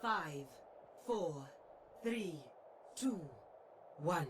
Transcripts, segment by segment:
5, 4, 3, 2, 1.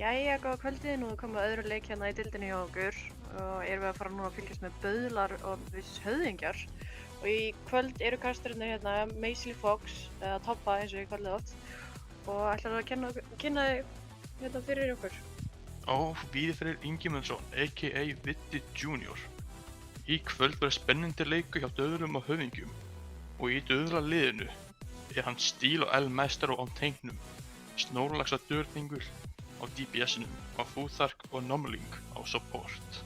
Jæja, góða kvöldið, nú er komið að öðru leik hérna í deildinni hjá okkur og erum við að fara núna að fylgjast með böðlar og viss höfðingjar og í kvöld eru kasturinn hérna Maisley Fox, eða Toppa eins og ég kallið oft og ætlar að kynna þig hérna fyrir okkur. Víðifreyr Ingimundsson, a.k.a. Viddi Junior. Í kvöld verður spennandi leikur hjá döðlum og höfðingjum og í döðla liðinu er hann Stíl og L-Mestaro á tengnum, Snórlaxa Dörningur á DPS-num og Fúþark og Nomling á support.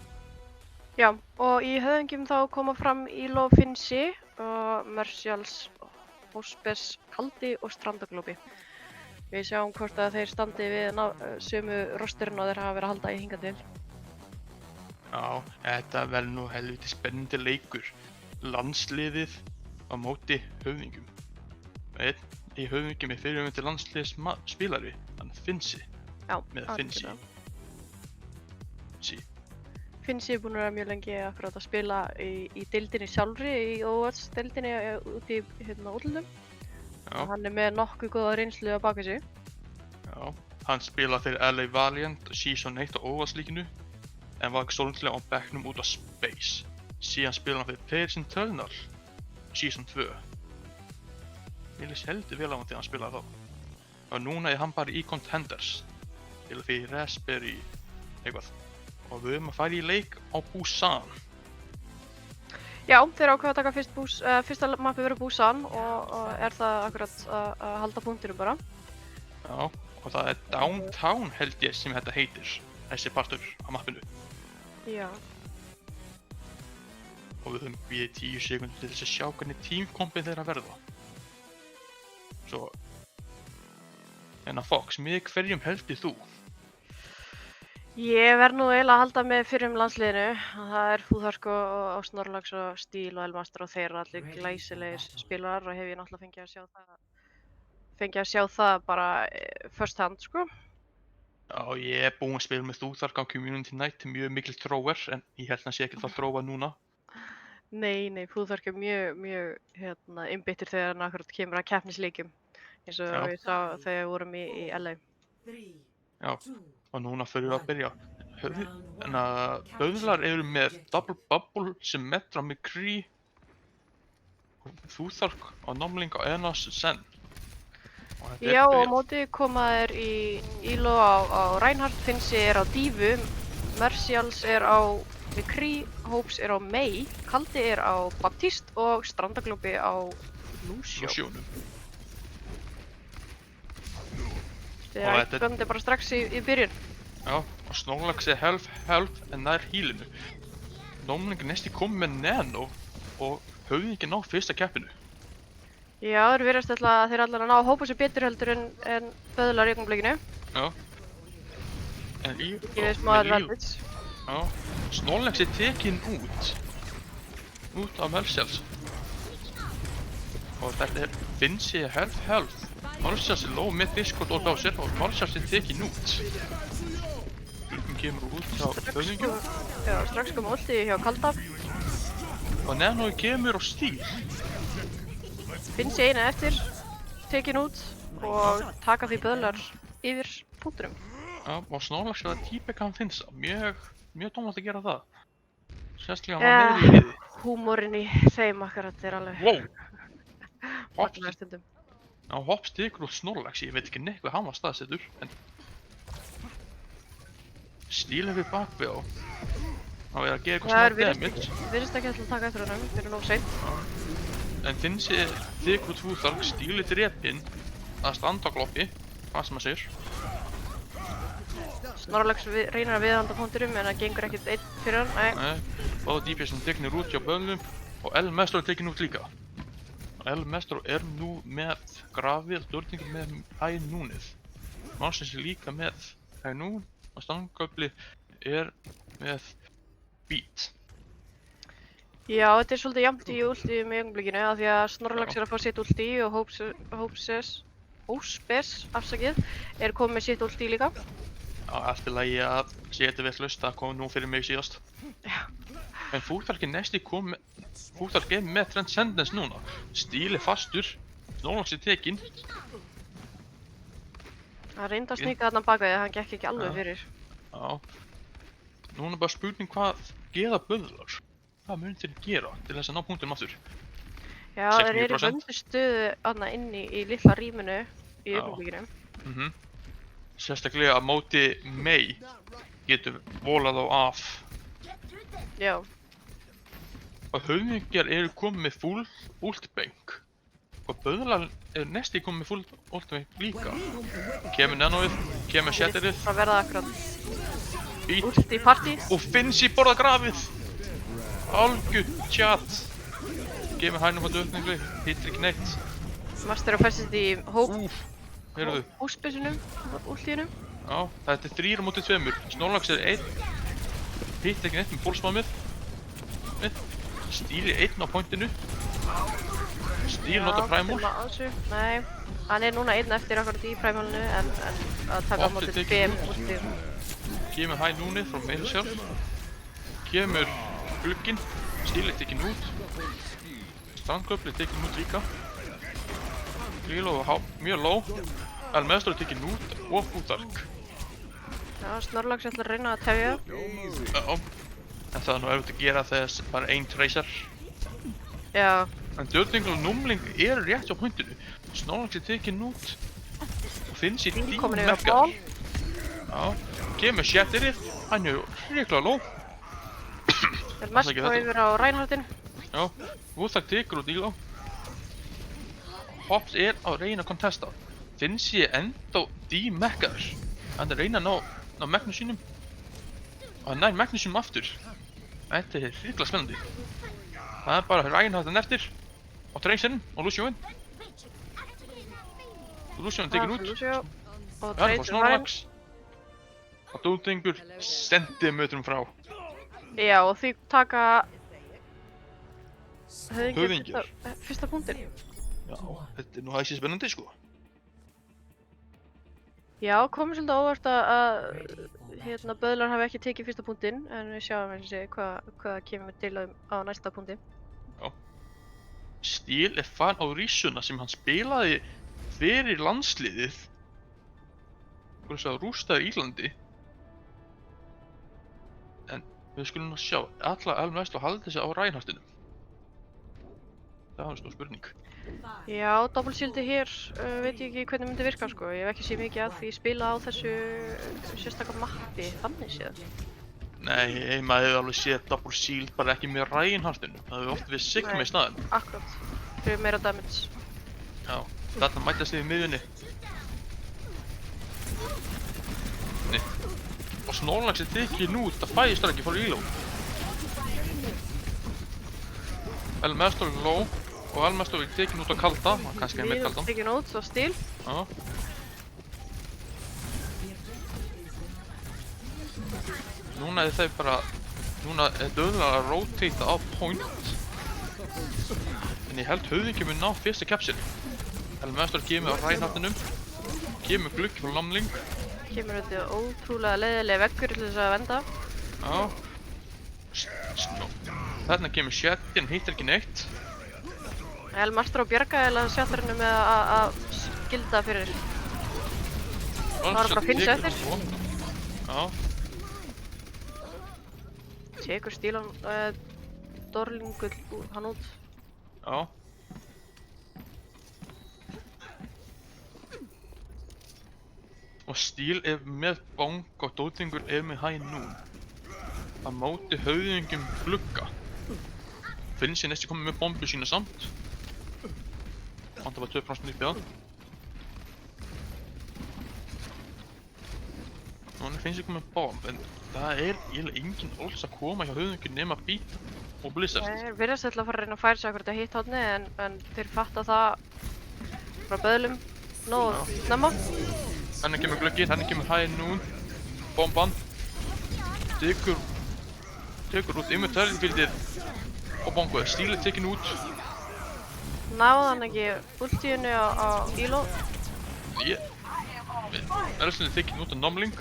Já, og í höfðingjum þá koma fram Ílo Finnsi og Mercials, Hospes, Kaldi og Strandaglópi. Við sjáum hvort að þeir standi við sömu rosterinn og þeir hafa verið að halda í hingað til. Já, þetta verður nú helviti spennandi leikur. Landsliðið á móti höfðingjum. Einn í höfðingjum er fyrirhugjandi landsliðsspilari, hann Finnsi. Já, með Finnsi. Finnsi er búinn að vera mjög lengi akkurat að spila í deildinni sjálfri, í Overwatch-deildinni úti í útlöndum. Og hann er með nokkuð góða reynslu á bak við sig. Já, hann spilaði fyrir LA Valiant Season 1 á Overwatch-líkinu en var stórlega á bekknum út á Space. Síðan spilaði hann fyrir Players Internal Season 2. Mér líst heldur vel á hann þegar hann spilaði þá. Og núna er hann bara í Contenders. Til fyrir Raspberry eitthvað. Og við höfum að fara í leik á Busan. Já, þeir ákveða að taka fyrsta mappi verið Busan og er það akkurat að halda punktinum bara. Já, og það er Downtown held ég sem þetta heitir, þessi partur á mappinu. Já. Og við höfum bíðið 10 sekúndur til þess að sjá hvernig teamkompið þeirra verða. Svo, Fox, með hverjum heldur þú? Ég verð nú eiginlega að halda með fyrrum landsliðinu. Það er Fúþark og Snorlax og Stíl og L-Mestaro og þeir eru allir glæsilegir spilarar og hef ég náttúrulega fengið að sjá það bara first hand, sko. Já, ég er búinn að spila með Fúþark á Community Night, mjög mikil thrower, en ég held að hann sé ekkert að throwa núna. Nei, Fúþark er mjög innbyttur þegar hann akkurat kemur að keppnisleikjum, eins og við sá þegar við vorum í LA. Já. Og núna fyrir við að byrja. Böðlar eru með Double Bubble, Symmetra, McCree, Fúþark og Nomling og Enos Sen. Já, og á móti koma þeir í Ílo á Reinhardt, Finnsi er á Dífu, Mercials er á McCree, Hopes er á Mei, Kaldi er á Baptiste og Strandaglópi á Lucio. Þeir eru ætlandi bara strax í byrjun. Já, og Snórlax er health en nær healinu. Nomling er næst í komið með Nano og höfðu ekki náð fyrsta keppinu. Já, þeir virðast ætla að þeir allar að ná að hópa sér betur heldur en böðlar í augnablikinu. Já. En Ég veist smá advantage. Já. Snorlax er tekinn út af Marshals. Og þetta Finnssi health. Marshals er low með Discord út á sér og Marshals er tekinn út. Glukkum kemur út á höfðingjum. Já, strax kom ulti hjá Kaldaf. Og Nano kemur á stíl. Finnssi eina eftir, tekin út og taka því böðlar yfir punktunum. Já, og Snorlax er að típeka hann Finnsa. Mjög tómlegt að gera það. Sérstaklega hann var meður í liði. Húmorinn í þeim akkurat er alveg Wow! stundum. Já, Hops tekur út Snorlax, ég veit ekki neitt hvað hann var staðsettur, en stílum við bakvið á. Það er að gera eitthvað smá damage. Virðist ekki að taka eftir honum, fyrir nóg seint. En Finnsi tekur út Fúþark, stílir drepinn að standa á gloppi, hvað sem að segir. Snorlax reynir að viðhalda punkturum en það gengur ekkert einn fyrir hann. Nei, báða DPS-um tegnir út hjá böðlum og El Mestro er tekin út líka. El Mestro er nú með grafið, Dörningur með Hænúnið. Marsins er líka með Hænún og Stanköfli er með Beat. Já, þetta er svolítið jafnt í ulti með augnablikinu af því að Snorlax er að fá sitt ulti og Hóspes, afsakið, er komið með sitt ulti líka. Já, allt í lagi að setja við hlust, það kom nú fyrir mig síðast. Já. En Fúþark er næsti Fúþark er með Transcendence núna. Stíl er fastur, Snorlax er tekinn. Hann reyndi að sníka þarna baka því að hann gekk ekki alveg fyrir. Já. Núna bara spurning hvað gera böðlar. Hvað mun þeir gera til þess að ná punktum aftur? Já, þeir eru í vöndu stöðu þarna inni í litla rýminu í augnablikinu. Sérstaklega að móti Mei getur volað á af. Já. Og höfðingjar eru komið með full ultbank. Og böðlar eru næsti komið með full ultbank líka. Kemur Nanoið, kemur Shatterið. Það verða akkurat Beat. ulti partí. Og Finnsi borða grafið. Algjör chat. Kemur Hænum á döðningu, hittir ekki neitt. Master að fæst í Heyrðu. húsbissunum, ultíunum. Já, þetta er 3 mótið 2. Snorlax er 1. Hittir ekki neitt með pólsmammið. Stíl er 1 á pointinu. Stíl nota Primal. Nei, hann er núna 1 eftir akkurat í Primalinu en að taka á mótið 5 ulti. Kemur Hænúnið frá Meir sjálf. Kemur Glugginn. Stíl er tekinn út. Strandköfli er tekinn út líka. Líló er mjög low. El Mestro er tekinn út og Fúþark. Já, Snorlax ætlar að reyna að tefja. Já. En það er nú erfitt að gera þess bara ein tracer. Já. En Dörningur og Númling eru rétt á pointinu. Snorlax er tekinn út. Og Finnsi dímerkar. Já. Kemur Shatterið. Hann er hriklega low. Það er mest á yfir á Reinhardtin. Já. Fúþark tekur út Líló. Hops er að reyna að kontesta. Finnsi er enda dímerkaður. Hann er að reyna að ná Magnus sínum. Og hann nær Magnus sínum aftur. Þetta er hriklega spennandi. Það er bara Reinhardtin eftir. Og Tracerinn og Lucian. Lucian tekinn út. Og Hann fór Snorlax. Og Döðningur sentimetrum frá. Já, og því taka Höfðingjar. Fyrsta punktin. Já, þetta er nú hægst spennandi sko. Já, komið svolítið óvart að böðlar hafi ekki tekið fyrsta punktinn en við sjáum eins og sé hvað kemur til á næsta punkti. Já. Stíl er farin á Rísuna sem hann spilaði fyrir landsliðið. Hvernig að rústaði Írlandi. En við skulum nú sjá, alla El Mestro haldið sig á Reinhardtinum. Það er stór spurning. Já, doppelshieldið hér veit ég ekki hvernig myndi virka sko. Ég hef ekki séð mikið að því spila á þessu sérstakar mappi þannig séð. Nei, maður hefur alveg séð double shield bara ekki með Reinhardtinu. Það hefur oft verið Sigma í staðinn. Akkurat, fyrir meira damage. Já, þarna mætast þið í miðjunni. Nei. Og Snorlax er tekinn út að fæðist ekki fór Líló. El Mestro er low. Og Elmarsdór er tekin út á kalda, kannski með kaldan. Tekin út, svo stíl. Já. Núna er þau bara, núna er döðlega að rotata á point. En ég held höfðingi mun ná fyrsta capsin. Elmarsdór kemur á ræðhafninum, kemur glugg frá Namling. Kemur út í ótrúlega leiðilega veggur til þess að venda. Já. Þarna kemur Shettin, hittir ekki neitt. Elmarsdór bjargaði eða sjallarinu með að skilda fyrir. Það var bara að finna sér eftir. Já. Tekur stílan Dorlingull hann út. Já. Og Stíl er með bóng og Dóttingur er með hæ nú. Að móti höfðingum glugga. Finnst ég næstu komið með bombu sína samt. Vantar bara 2% upp í það. Núna finnst ég komið með bomb, en það er eiginlega engin alls að koma hjá höfðingum nema Beat og Blizzard. Þeir virðast ætla að fara að reyna að færa sig akkurat að hitt hotni en þeir fatta það frá böðlum nógu snemma. Þannig kemur glugginn, þannig kemur hæ nú. Bomban. Tekur út inventarifildið og bongoð. Stíl er tekin út. Náði hann ekki ultíunni á Íló? Elsnið er tekin út af Namling.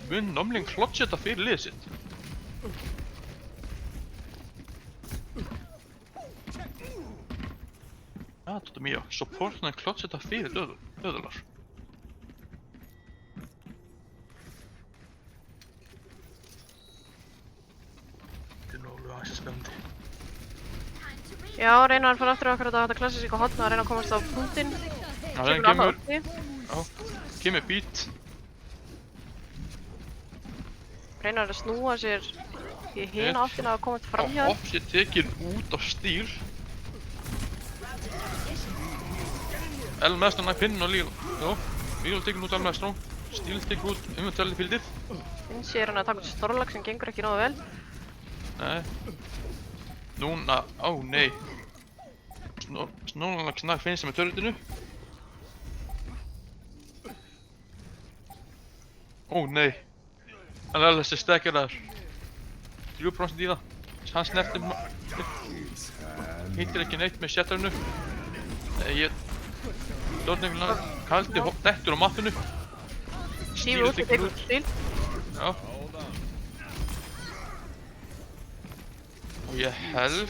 Mun Namling klotsa þetta fyrir liðið sitt? Þetta mjög. Supportnaði klotsa þetta fyrir döðular. Spennandi. Já, reyna hann fara aftur á akkurat á þetta klassíska hotna að reyna að komast á punktinn. Já, kemur Beat. Reyna að snúa sér í hina áttina að komast fram hjá þér. Hopp sér tekin út af Stíl. Elmarsdór næ pinninn og Líl. Já, Líl tekin út af Elmarsdór. Stíl tekin út inventarifildið. Finnst ég hann að taka út stórlag sem gengur ekki nógu vel. Nei. Núna, nei. Snólanlag snakk finnst sem með törutinu. Nei. Hann er alveg þessi stekjar þar. 3% í það. Hann snertir hittir ekki neitt með sjettarinu. Dórningulega kaldi dettur á mappinu. Stíf út og tekur út Stíl. Já. Og ég held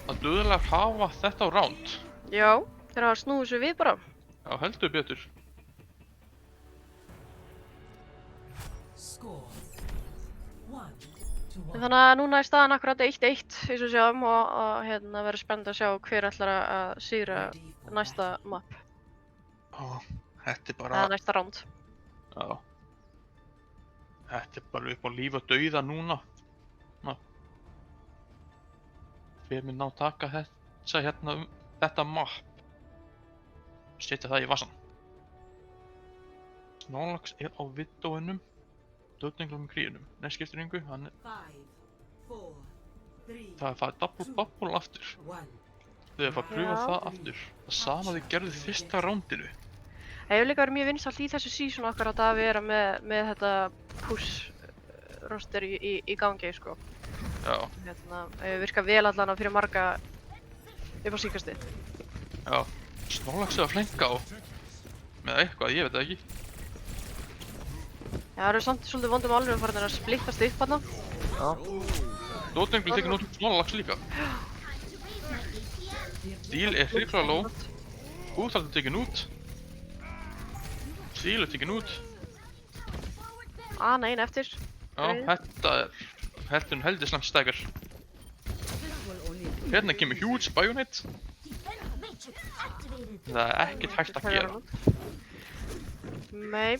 að döðlar hafa þetta á round. Já, þeir hafa snúið sér við bara. Já, heldur betur. Þannig að núna er staðan akkurat 1-1 eins og sjáum og verður spennt að sjá hver ætlar að sigra næsta map. Já, þetta er bara... Eða næsta round. Já. Þetta er bara upp á líf og dauða núna. Hver mun ná taka þetta map. Setja það í vassan. Snorlax er á Widowinum. Döðninglum kríunum. Nei, skiptir engu. Það er það double aftur. Þau er að pröfa það aftur. Það sama þau gerðu fyrsta roundinu. Það hefur líka verið mjög vinsælt í þessu season okkar að vera með þetta push roster í gangi, sko. Já. Virkar vel allan fyrir marga upp á síkasti. Já. Snorlax er að flenka á með eitthvað, ég veit það ekki. Já, það eru samt svolítið vondum alveg farin að splittast upp þarna. Já. Dótningli tekin út Snorlax líka. Stíl er hriklega low. Úthaldur tekin út. Stíl er tekin út. Nei, eftir. Já, þetta er heldur slæmt stækar. Hérna kemur huge bayonet. Það er ekkert hægt að gera. Nei.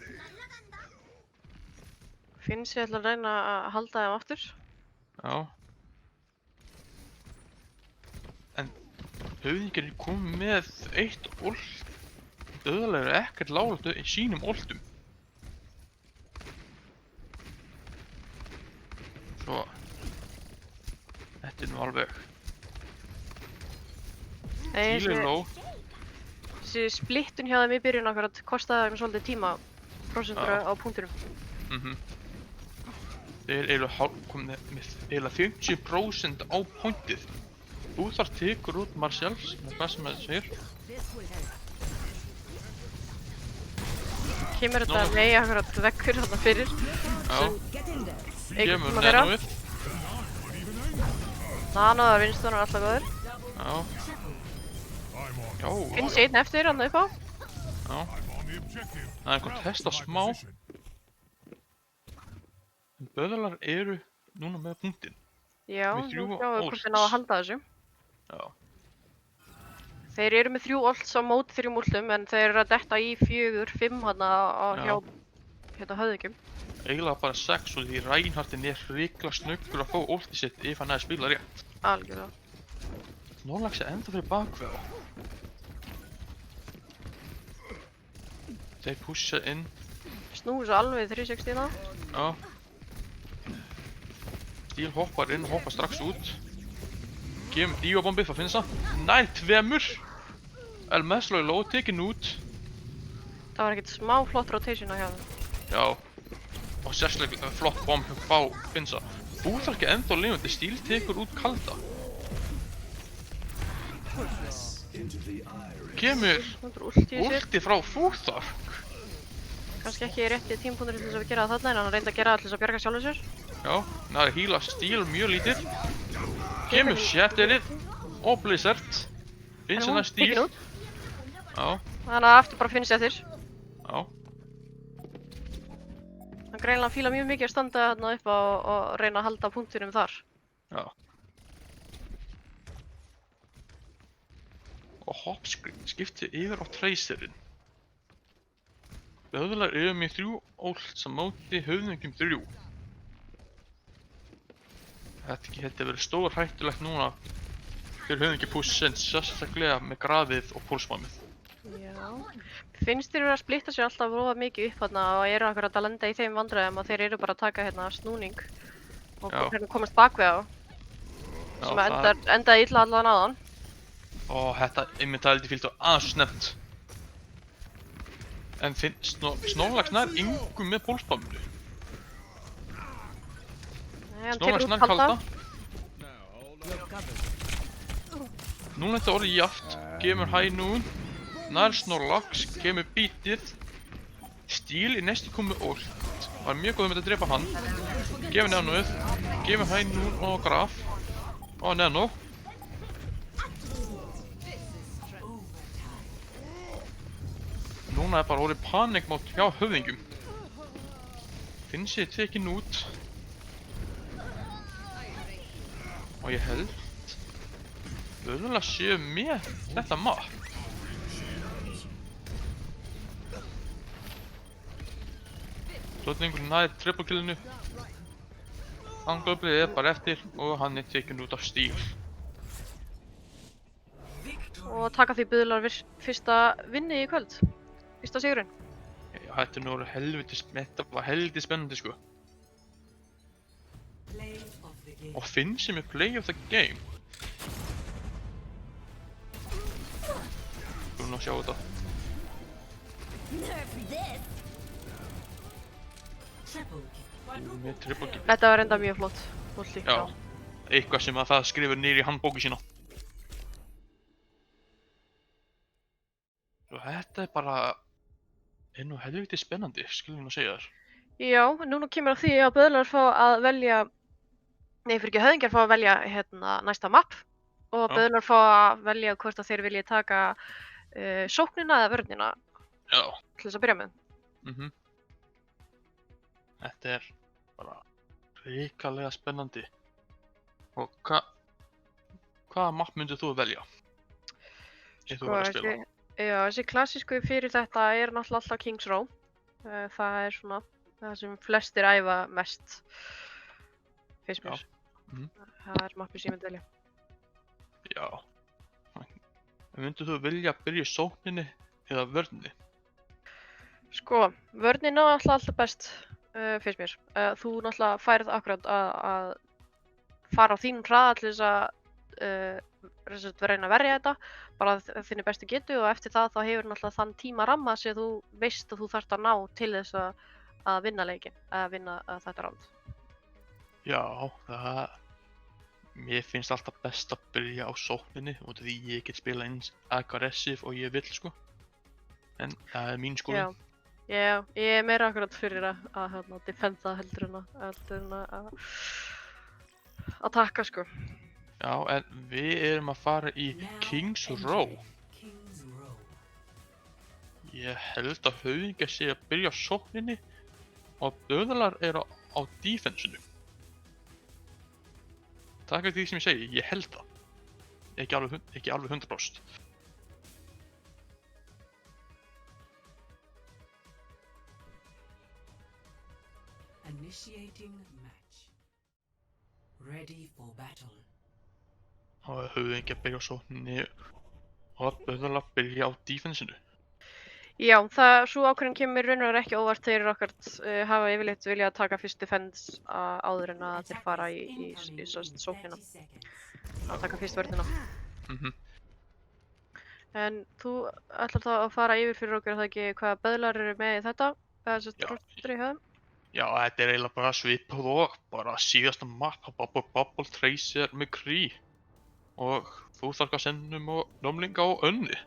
Finnst ég ætla að reyna að halda þeim aftur. Já. En höfðingir er komið með eitt ult. Döðalegur er ekkert lágt í sínum ultum. Svo. Þetta er nú alveg. Nei, Stíl er low. þessi splittun hjá þeim í byrjun akkurat kostaði þeim svolítið tíma prósentur Já. á punktinum. Þeir eru komnir með eiginlega 50% á pointið. Þú þar tekur út Martials, með hvað sem það segir. Kemur þetta megi akkurat vekkur þarna fyrir. Já, kemur tíma þeirra. Nenoið. Nanoðar vinstunum er alltaf góður. Já. Já, Finnst einn eftir hann upp á. já. Það er einhvern testa smá. En böðlar eru núna með punktinn. Já, Með 3 nú sjáum við hvort ults. þeir ná að halda þessu. Já. Þeir eru með 3 ults á móti 3 ultum en þeir eru að detta í 4, 5 hana hjá hérna höfðingjum. Eiginlega bara 6 og því Reinhardtin er hrikla snöggur að fá ultið sitt ef hann hefði spilað rétt. Algjörlega. Snorlax er enda fyrir bakveð. Þeir pusha inn. Snúi svo alveg 360 það. Já. Stíl hoppar inn og hoppar strax út. Gefum díobombið fyrir að finna það. Nær 2. El Meslo er low, tekinn út. Það var ekkert smá flott rotation á hjá þeim. Já. Og sérstaklega flott bomb hjá Finsa. Búþarki enda á lifandi, Stíl tekur út kalda. Kemur Það er ult í þessu. ulti frá Búþark. Kannski ekki rétti tímpunktur til þess að gera það þarna en hann reyndi að gera það til þess að bjarga sjálfur sér. Já, það er að hýla Stíl mjög lítið. Kemur Shatterið og Blizzard. Finsa En hún það Stíl. tekin út. Já, Þannig að aftur bara finnst eftir. já. Hann greinilega fílar mjög mikið að standa þarna upp og reyna að halda punktinum þar. Já. Og hoppskrift skipti yfir á Tracerinn. Böðlar eru með 3 ult sem móti höfðingjum 3. Þetta verður stór hættulegt núna fyrir höfðingjapússinn, sérstaklega með grafið og pólsmamið. Já. Finnst þér vera að splitta sér alltaf rofa mikið upp þarna og eru akkurat að lenda í þeim vandræðum að þeir eru bara að taka hérna snúning og Já. hérna komast bakvið á sem endaði illa allan aðan. Og þetta einmitt held ég fylgdi á aðeins snemmt. En Snorlax nær yngum með pólsmaminu. Hann Snorlax tekur nær út kalda. Núna er þetta orðið jaft, kemur High Noon, nær Snorlax, kemur bítið, Stíl í næstu komu ult, var mjög góð með að drepa hann, gefur Nenoið, gefur High Noon og Graf, og Neno. Núna er bara orðið panikmót hjá höfðingjum. Finsi tekinn út. Og ég held Böðlar séu með þetta map. Slotningur næði triple-killinu. Angöflið er bara eftir og hann er tekinn út af Stíl. Og taka því Böðlar fyrsta vinni í kvöld. Fyrsta sigurinn. Já, þetta er nú þetta var helviti spennandi sko. Play of the game. Og Finsi með play of the game. Þú erum að sjá þetta. Triple kill. Með triple-kill. Þetta var enda mjög flott. Últi. Já. Eitthvað sem að það skrifur niður í handbóki sína. Og þetta er bara nú helviti spennandi, skulum að segja þér. Já, núna kemur að því að Böðlar fá að velja, nei fyrir ekki höfðingjar fá að velja hérna næsta map og Já. Böðlar fá að velja hvort að þeir vilja taka sóknina eða vörnina Já. til þess að byrja með. Þetta er bara hrikalega spennandi. Og hvaða map myndir þú velja? Ef þú verður að spila? Þessi klassísku fyrir þetta er náttúrulega alltaf King's Row. Það er svona það sem flestir æfa mest, finnst mér. Það er mappið sem ég myndi velja. Já. Myndir þú vilja byrja í sókninni eða vörninni? Sko, vörnin er alltaf best, finnst mér. Þú náttúrulega færð akkurat að fara á þínum hraða til þess að reyna að verja þetta, bara þinni bestu getu og eftir það þá hefur náttúrulega þann tíma ramma sem þú veist að þú þarft að ná til þess að vinna leikinn, að vinna þetta round. Já, mér finnst alltaf best að byrja á sókninni út af því ég get spila eins aggressiv og ég vil sko. En það er mín skoðun. Já, ég er meira akkurat fyrir að defenda heldur en að taka sko. Já, en við erum að fara í King's Row. King's Row. Ég held að höfðingjar sé að byrja á sókninni og böðlar eru á defensinu. Það er því sem ég segi, ég held það. Ekki alveg 100%. Initiating match. Ready for battle. Og höfðingjar byrja á sókninni og böðlar byrja á defensinu. Já, svo ákvörðin kemur raun og veru ekki óvart þeir okkar hafa yfirleitt viljað að taka fyrst defense áður en að þeir fara í sóknina. Að taka fyrst vörnina. En þú ætlar þá að fara yfir fyrir okkur það ekki hvaða böðlar eru með í þetta? Rústur í höfðum? Já, þetta er eiginlega bara svipað og bara síðasta map á Bubble Tracer McCree. Og þú þarf að senda og Nómlinga og Önni.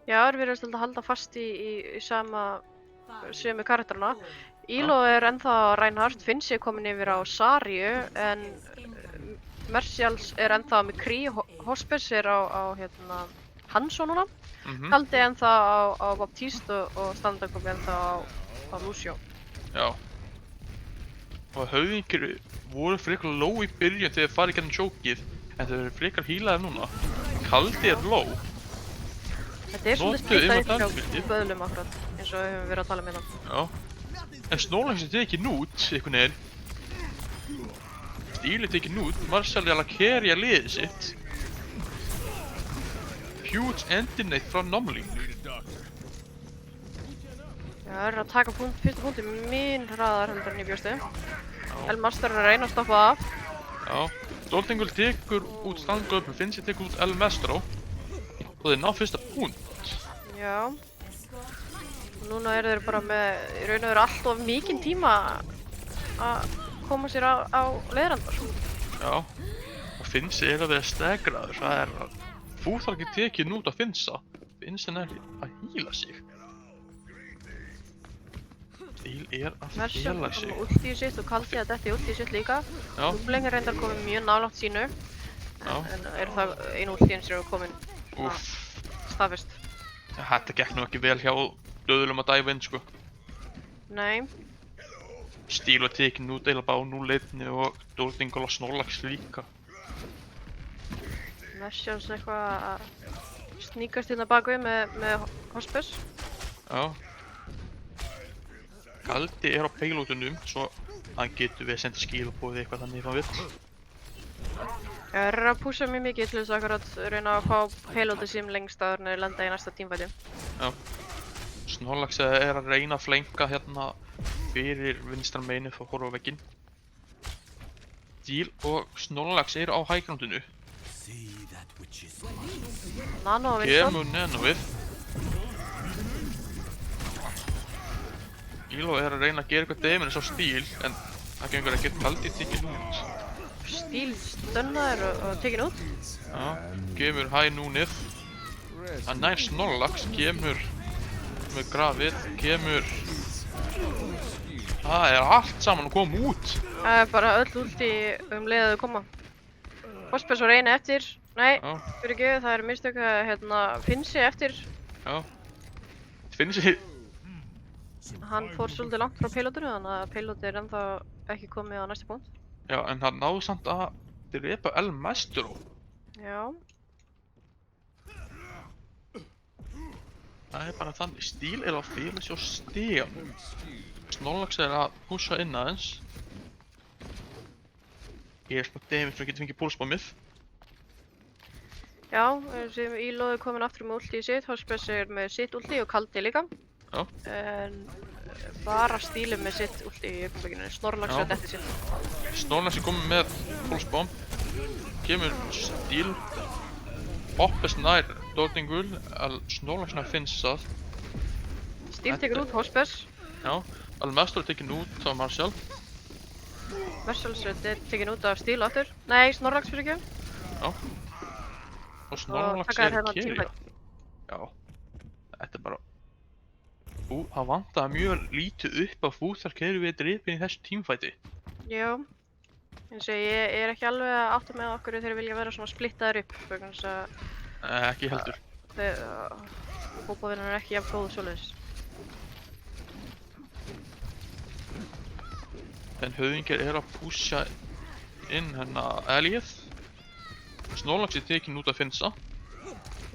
Já, við erum alltaf að halda fast í sömu karakterina. Íló er ennþá Reinhardt, Finnsi er komin yfir á Sariu, en Mercials er ennþá McCree, Hospes er á Hanzo núna. Kaldi ennþá á Baptiste og Standa komið ennþá á Lucio. Já. Og höfðingjar voru frekar low í byrjun þegar farið gennum sjókið, en þau eru frekar healaðir núna. Kaldi er low. Þetta er svolítið spiltað upp hjá böðlum akkurat, eins og við höfum verið að tala með það. Já. En Snorlax er tekin út, einhvern veginn. Stíl er tekin út, Marshall er að kerja liðið sitt. Huge endinate frá Nómling. Já, það er að taka fyrsta punkti mín hraðar heldur en ég bjóstu. Elmaster er að reyna að stoppa það. Já. Stoltingul tekur út Stangöp, Finnsi tekur út Elmestro. Og þeir ná fyrsta punkt. Já. Núna eru þeir bara með, í raun og veru allt of mikinn tíma að koma sér á leiðrandar. Já. Og Finnsi er að vera stegraður, það er að þú þarf ekki tekið út að Finnsa. Finnsin er að heala sig. Stíl er að heala sig. Mercial kom ulti í sitt og Kaldi að detti ulti í sitt líka. Nómling er reyndar komið mjög nálægt sínu. En er það einu ultiðin sem eru komin staðfest. Þetta gekk nú ekki vel hjá döðlum að dæfa inn sko. Nei. Stíl var tekin út eiginlega bara á 0-1 og Dóldingul og Snorlax líka. Mercials eitthvað að sníkast hérna bakvið með Hospes. Já. Kaldi er á payloadunum, svo hann getur við að senda skilabóð eitthvað þannig þá vill. Ég er að púsa mjög mikið til þess að akkurat reyna að fá payloadið sem lengst áður en þeir lenda í næsta teamfæti. Já. Snorlax er að reyna að flenka hérna fyrir vinstra meginu fyrir að horfa á vegginn. Stíl og Snorlax eru á hægrandinu. Nano að vinsta. Kemur Nanoið. Íló er að reyna að gera eitthvað dæmis á Stíl, en það gengur ekkert. Kaldi tekinn út. Stíl stönnaður og tekinn út. Já, kemur hæ núnið. Hann nær Snorlax, kemur með grafið, kemur. Það er allt saman að koma út. Það er bara öll ulti leið að þau koma. Hospes var einu eftir. Nei, fyrir ekki, það er mistök að Finnsi eftir. Já. Finnsi. Hann fór svolítið langt frá payloadinu, þannig að payload er ennþá ekki komið á næsta punkt. Já, en hann náðu samt að drepa Elmestro. Já. Það er bara þannig, Stíl er að fela sig á stiganum. Snorlax er að pússa inn aðeins. Ég er smá damage sem getur fengið púlsbómið. Já, sem Íló er komin aftur með ulti í sitt, Hospes er með sitt ulti og Kaldi líka. Já. En bara Stíl er með sitt ulti í augnablikinu, Snorlax er detti sitt. Snorlax er komin með púlsbóm. Kemur Stíl. Hoppes nær Dodingul, Snorlax nær Finsað. Stíl tekur út Hospes. Já, Almestro tekin út af Marshall. Marshalls er tekin út af Stíl aftur. Nei, Snorlax fyrir ekki. Já. Og Snorlax taka þér er hérna Keria. teamfight. Já. Þetta er bara... Það vantaði mjög lítið upp að Fúþar Keiri við dripin í þessu teamfighti. Já. Eins og ég er ekki alveg að átta með okkur þegar vilja vera svona splittaður upp. Vegna þess að Ekki heldur. hópavinnan er ekki jafn góð svoleiðis. En höfðingjar eru að púsja inn Elíð. Snorlax er tekin út að Finsa.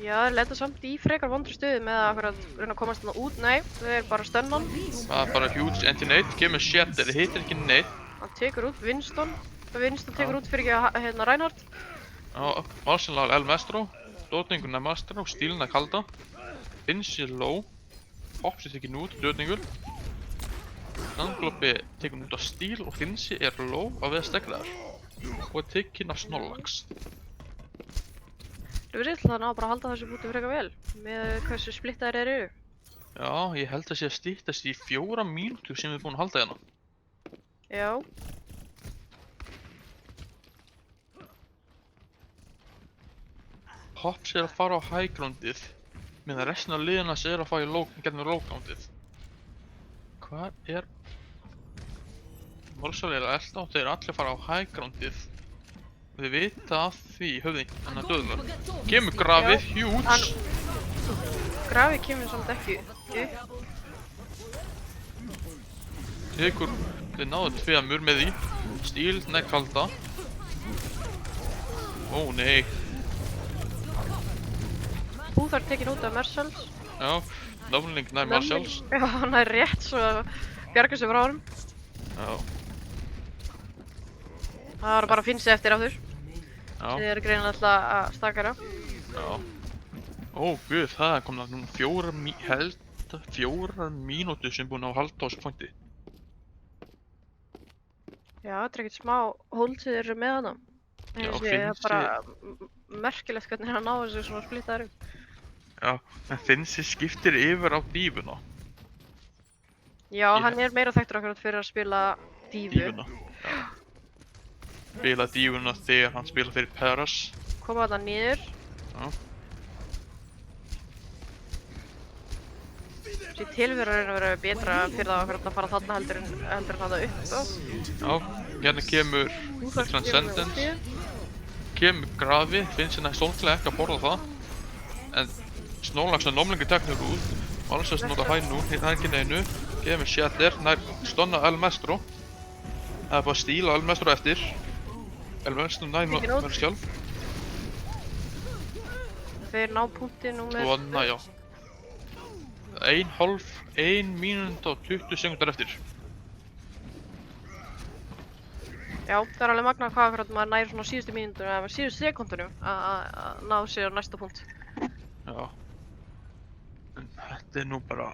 Já, þeir lenda samt í frekar vondri stöðu með að akkurat reyna að komast þarna út. Nei, þeir er bara stönnan. Það er bara huge anti-nade, kemur Shatter, hittir ekki nade. Hann tekur út Winston. Winston tekur út fyrir ekki Reinhardt. Já, Marshall El Mestro, Dodningur nær Mastro, Stíl nær Kalda. Finsi low, Hops er tekin út, Dodningur. Nanglopi tekin út af Stíl og Finsi er low að við steglaðar. Og er tekin af Snorlax. Það er rétt að ná bara að halda þessu búti frekar vel með hversu splittaðir þeir eru. Já, ég held að sé að styttast í 4 mínútur sem við erum búin að halda hérna. Já. Hops er að fara á high groundið, meðan restin af liðina er að fara í gegnum low groundið. Hvað er... Marshall er að elda og þeir allir að fara á high groundið. Þið vita af því höfðing, þannig að döðlar. Kemur grafið, huge! Grafið kemur samt ekki upp. Tekur, þið náðu 2 með því. Stíl, nær Kalda. Ó nei. Fúþar tekin út af Marshalls. Já, Numbling nær Marshalls. Já, hann er rétt svo að bjarga sig frá honum. Já. Það var bara að finna sig eftir aftur. Já. Þið eru greinilega alltaf að stakara. Já. Ó guð, það er komin að núna 4 mínútur sem búin að halda á þessu pointi. Já, þetta er ekkert smá hold sem þeir eru með hana. Já, Það er bara merkilegt hvernig hann náði þessu svona splittaður upp. Já, en Finsi skiptir yfir á dífuna. Já, hann er meira þekktur akkurat fyrir að spila dífu. Dífuna. Já. Spila dífuna þegar hann spila fyrir Peras. Koma þarna niður. Já. Þessi tilveru er að vera betra fyrir það akkurat að fara þarna heldur en það upp. Já, hérna kemur Transcendence. Kemur grafi, finnst hérna stólklega ekki að borða það. En Snorlax og Numblingur teknir út. Marshall nota hæ nú, hérna ekki neinu. Kemur Shatter, nær stonna El Mestro. Það er bara stíla El Mestro eftir. El Mestro nær Marshall. Þeir ná punkti númer... Svona, já. 1 mínúta og 20 sekundar eftir. Já, það er alveg magnað hvað akkurat maður næri svona síðustu mínútur eða síðustu sekundunum að ná sér á næsta punkt. Já. En þetta er nú bara...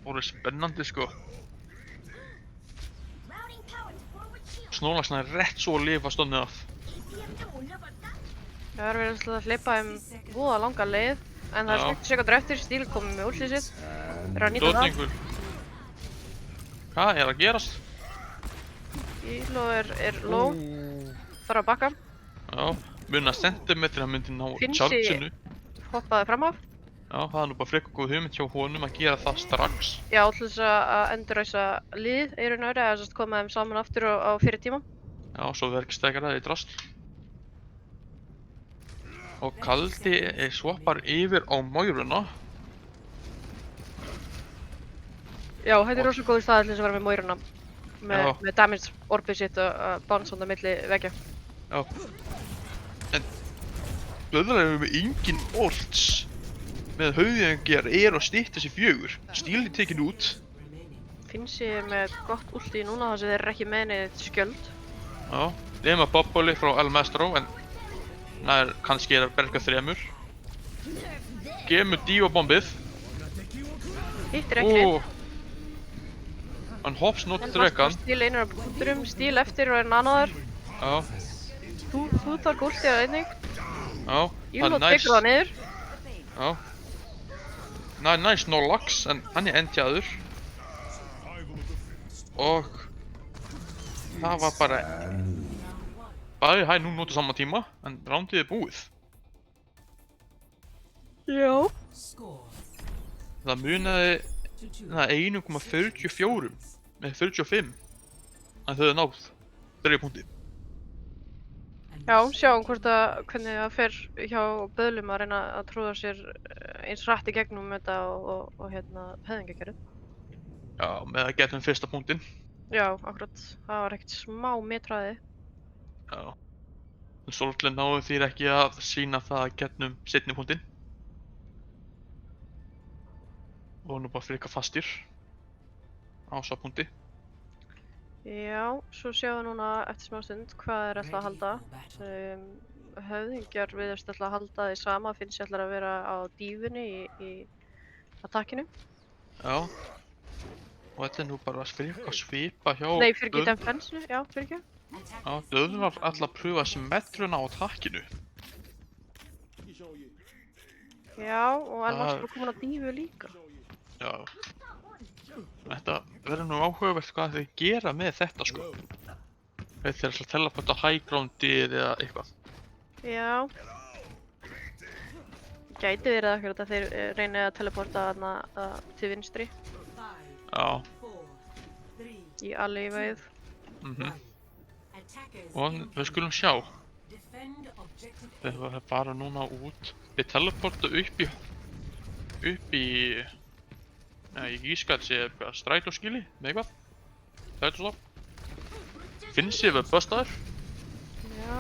orðið spennandi sko. Snorlax er rétt svo að lifa stöndið af. Það er verið að hleypa voða langa leið, en það er 20 sekundur eftir, Stíl komið með úlslið sitt. Þeir eru að nýta það. Dodningur. Hvað er að gerast? Stíl er low, þarf að bakka. Já, munna sentimetri hann myndi ná Finsi chargeinu. hoppaði fram af. Já, það er nú bara frekar góð hugmynd hjá honum að gera það strax. Já, til þess að endurræsa liðið í raun og veru, eða koma þeim saman aftur á fyrir tíma. Já, svo verður ekki stekar það í drast. Og Kaldi swappar yfir á Moiruna. Já, þetta er rosa góður staðið til þess að vera með Moiruna. Með damage orbið sitt og bounce á milli veggja. Já. En blöðar erum við engin ords. Með höfðingjar að stytta sér 4. Stíl tekin út. Finsi er með gott ulti núna þar sem þeir eru ekki með neitt skjöld. Já, nema Bobboli frá El Mestro en nær kannski er að berga 3. Gemur Dívabombið. Hittir ekki neitt. Hann Hops notar drekan. Stíl einur af punkturum, Stíl eftir og er nanaður. Já. Þú tar gúltið að einnig. Já, Íló tekur það niður. Já. Næs Snorlax, en hann endjaður. Og það var bara bæði hæ nú nota saman tíma, en rándið búið. Já. Score Það munaði 2-2. 1,44 með 45. En þau hefðu náð 3 punkti. Já, sjáum hvernig það fer hjá böðlum að reyna að trúða sér eins hratt í gegnum þetta og höfðingjakerfið. Já, með að getum fyrsta punktinn. Já, akkurat. Það var ekkert smá metraði. Já. En svolítið náðu þýr ekki að sýna það að getnum seinni punktinn. Og nú bara frika fastir á sá punkti. Já, svo sjáum við núna eftir smá stund hvað er alltaf að halda. Höfðingjar viðast alltaf að halda því sama, finnst sér alltaf að vera á dífunni í attackinu. Já. Og þetta er nú bara frika svipa hjá Nei, fyrir ekki defense-inu, já, fyrir ekki. Já, döðunar alltaf að pröfa symmetruna á attackinu. Já, og Elmas er komin á dífu líka. Já. Þetta verður nú áhugavert hvað þeir gera með þetta sko. Þeir ætla að teleporta high groundið eða eitthvað. Já. Gæti verið akkurat að þeir reyni að teleporta þarna til vinstri 5, Já. 4, 3, í alleyveið. 1. Attackers Og við skulum sjá. defend objective A. Þeir verður bara núna út. Þeir teleporta upp í Nei, ég gíska að þetta sé eitthvað strætóskýli með eitthvað. Strætóstopp. Finnst ég við bustaður. Já,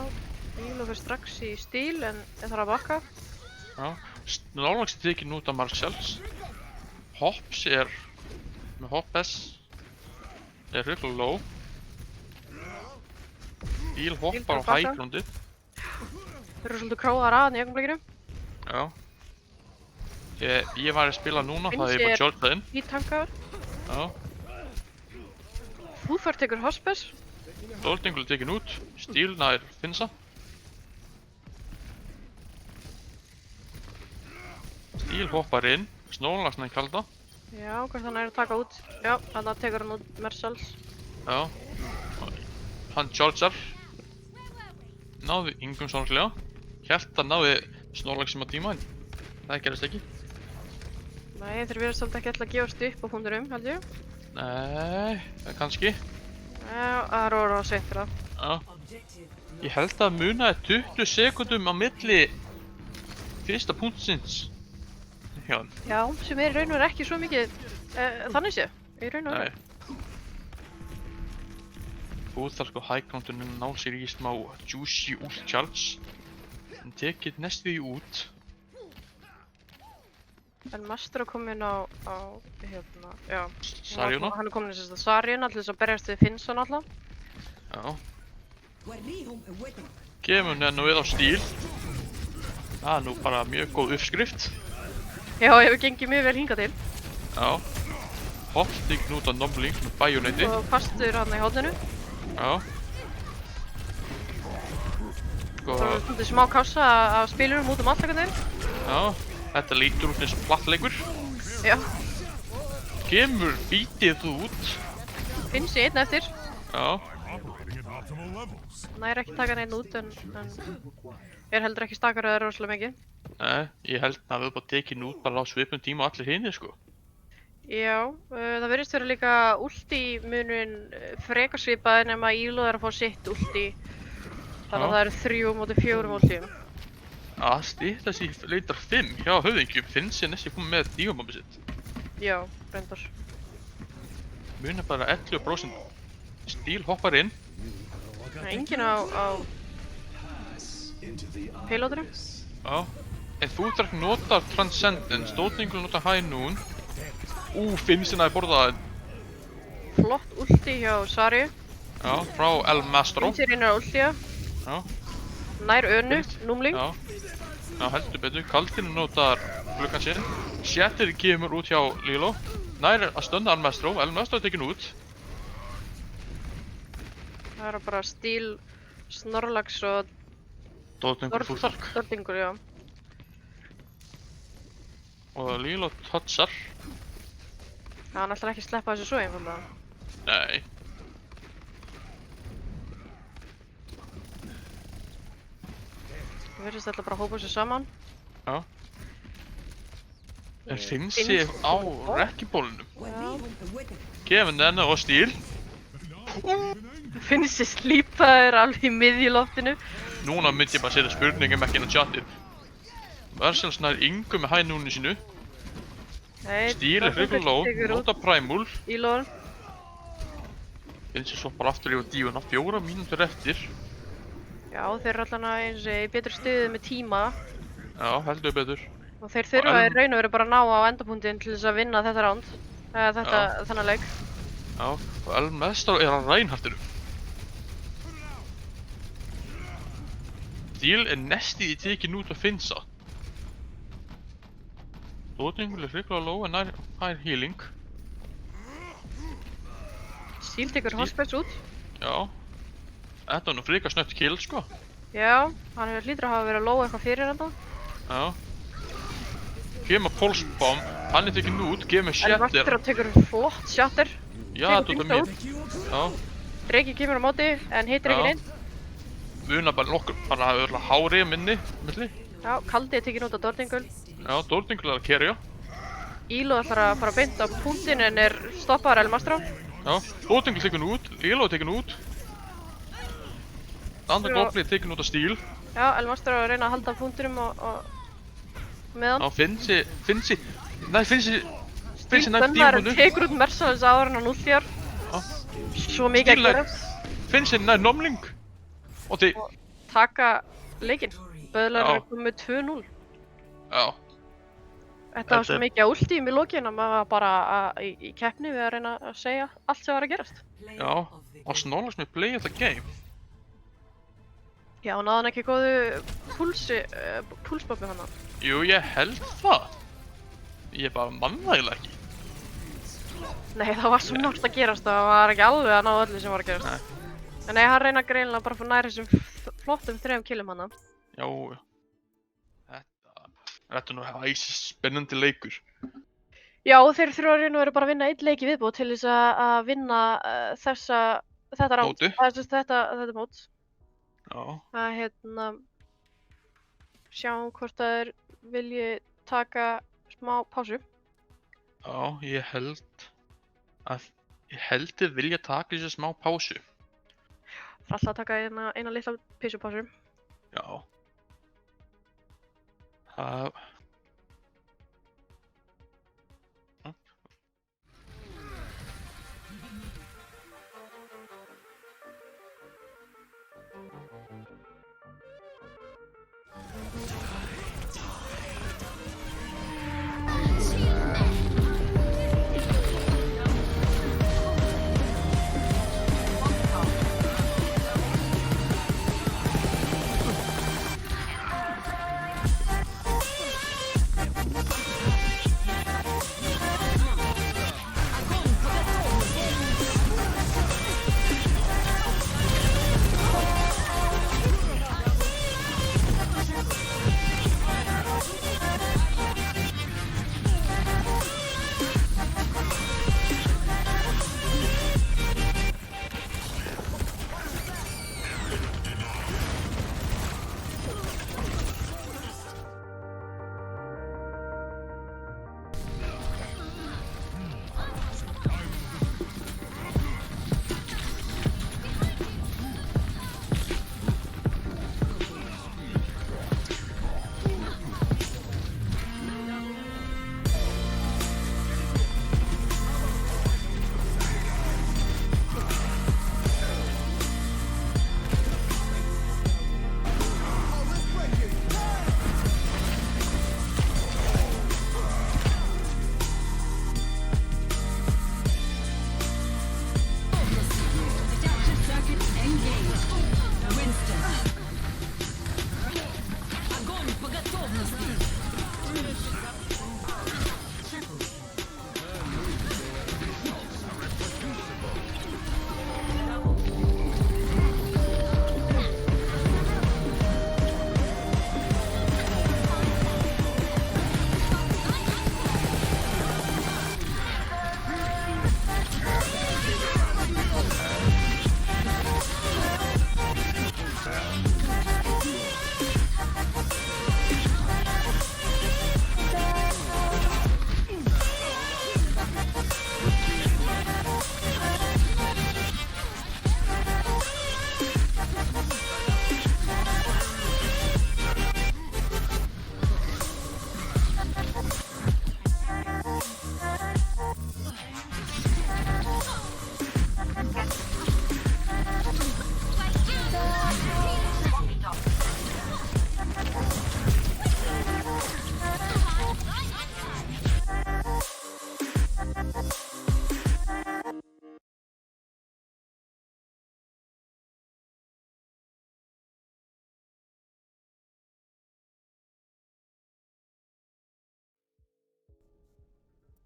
Íló fyrir strax í stíl en ég þarf að bakka. Já. Snorlax er tekin út af Marshalls. Hops er með Hop S er hrikalega low. Íl hoppar á baka. high groundið. Þeir eru svolítið króðar aðan í augnablikinu. Já. Ég var að spila núna, Finnst það er bara ég- kjörtað inn. Ítankaður. Já. Fúfar tekur hospes. Doldingul er tekin út. Stíl nær Finnsa. Stíl hoppar inn. Snorlax nær kalda. Já, hvort hann er að taka út. Já, þannig að tekur hann út Mersals. Já. Hann chargear. Náði yngum sannlega. Hélt að náði Snorlax sem að tíma en það gerist ekki. Nei, þeir verðast svolítið ekki alltaf að gefast upp á punkturum, held ég. Nei, kannski. Já, það er orðið á seint fyrir það. Já. Objective Ég held að munaði 20 sekundum á milli fyrsta punktsins. Já, Já, sem er í raun og veru ekki svo mikið þannig sé, í raun og nei. veru. Þú þarf sko high groundinu að ná sér í smá juicy ult charge. En tekið næstu því út. En Master er komin á já. Sarjuna. Hann er komin í þess að Sarjuna til þess að berjast við Finnsson alltaf. Já. Kemur nennu við á stíl. Það er nú bara mjög góð uppskrift. Já, hefur gengið mjög vel hingað til. Já. Hoppstík út á Nobbling með Bajoneti. Og fastur hann í hóðinu. Já. Það er svolítið smá kássa af spilurum út alltakarnir. Já. Þetta lítur út eins og plattleikur. Já, Kemur bítið út. Finns í einn eftir. Já. Nær ekki taka neinn út en er heldur ekki stakar eða rosalega mikið. Nei, ég held að við bara tekið út bara á svipum tíma og allir hinni sko. Já, það verðist vera líka ulti munin frekar svipað nema Íló er að fá sitt ulti. Þannig að Já. það eru 3 móti 4 ultium. Að styttast í leitar 5 hjá höfðingjum finnst ég næst ég komið með dígumabbi sitt. Já, reyndar. Munir bara 11%. Stíl hoppar inn. Það er enginn á payloadinu. Já. En þú þarf að nota Transcendence, Dótningur nota High Noon. Finnst hérna að borða Flott ulti hjá Sarju. Já, frá El Mastro. Finnst ég reynir að ultja. Já, Nær önu, Finnst- númling. já. Já, heldur betur. Kaldinu notar gluggan sinn. Shatter kemur út hjá Lilo. Nær að stönda El Mastro. El Mastro er tekin út. Það eru bara stíl, Snorlax og Dótningur fúltark. Dordingur, já. Og Lílo touchar. Já, hann ætlar ekki að sleppa þessu svo einfallega. Nei. Það verðist alltaf bara að hópa sér saman. Já. En Finnsi á rekkibólunum. Gefin þennan og stíl. Finnst sér slípaður alveg í miðjuloftinu. Núna myndi ég bara setja spurningum ekki inn á chatið. Verðsels nær yngu með hænúni sínu. Nei, Stíl er hriggur lóð, nota præmúl. í lóðan. Finnsi svo bara aftur yfir díuna, 4 mínútur eftir. Já, þeir eru allan að eins og í betur stuði með tíma. Já, heldur betur. Og þeir þurfa Og í raun og veru bara að ná á endapunktinn til þess að vinna þetta ránd. Þennan leik. Já, og Elmestrar er að Reinhardtinu. Stíl er nestið í tekin út að Finnsa. Dótningur er hriggur lóð en nær healing. Stíl tekur hospice út. Já. Þetta var nú frekar snögt kill, sko. Já, hann hefur hlýtur að hafa verið að lóa eitthvað fyrir þetta. Já. Kemur Pulsebomb, hann er tekin út, gefur En Shatter. Vaktra tekur flott shatter. Já, tekur þetta er Finnsa mér. Já. Dreki kemur á móti, en hittir ekki Já. neinn. Muna bara nokkur, bara öðrulega hárið minni, milli. Já, Kaldi er tekin út á Dordingul. Já, Dótningur er að kerja. Ílo ætlar að fara beint á punktinn en er stoppaður Elmastrá. Já, Dótningur tekin út, Lílo er tekin út. Andra Já. goblin er tekin út af Stíl. Já, Elmastrá er að reyna að halda punktinum og með hann. Já, Finnsi, Finnsi nær Gunnar dímunu. tekur út Mercedes áður en hann útljár. Já. Svo mikið Stíl að nær- gera. Finnsi nær Nomling. Og þið, Taka leikinn. Böðlar Já. er komið með 2-0. já, Þetta var Þetta svo er- mikið últím í lokin að maður var bara í keppni við að reyna að segja allt sem var að gerast. já. Og Snorlax með play of the game. Já, náði hann ekki góðu púlsboppi hann. Jú, ég held það. Ég bara manna það eiginlega ekki. Nei, það var svo margt að gerast, það var ekki alveg að ná öllu sem var að gerast. Nei. En nei, hann reyna greinilega bara að fá nær þessum flottum 3 killum hann. Já, þetta er nú æsis spennandi leikur. Já, þeir þurfa að reyna að vera bara að vinna einn leik í viðbót til þess að vinna þetta ránd. Mótið. Þetta mót. Já, Að sjáum hvort að þeir vilji taka smá pásu. já, ég held þið vilja taka þessu smá pásu. Það er alltaf að taka eina litla pissupásu. Já. Það...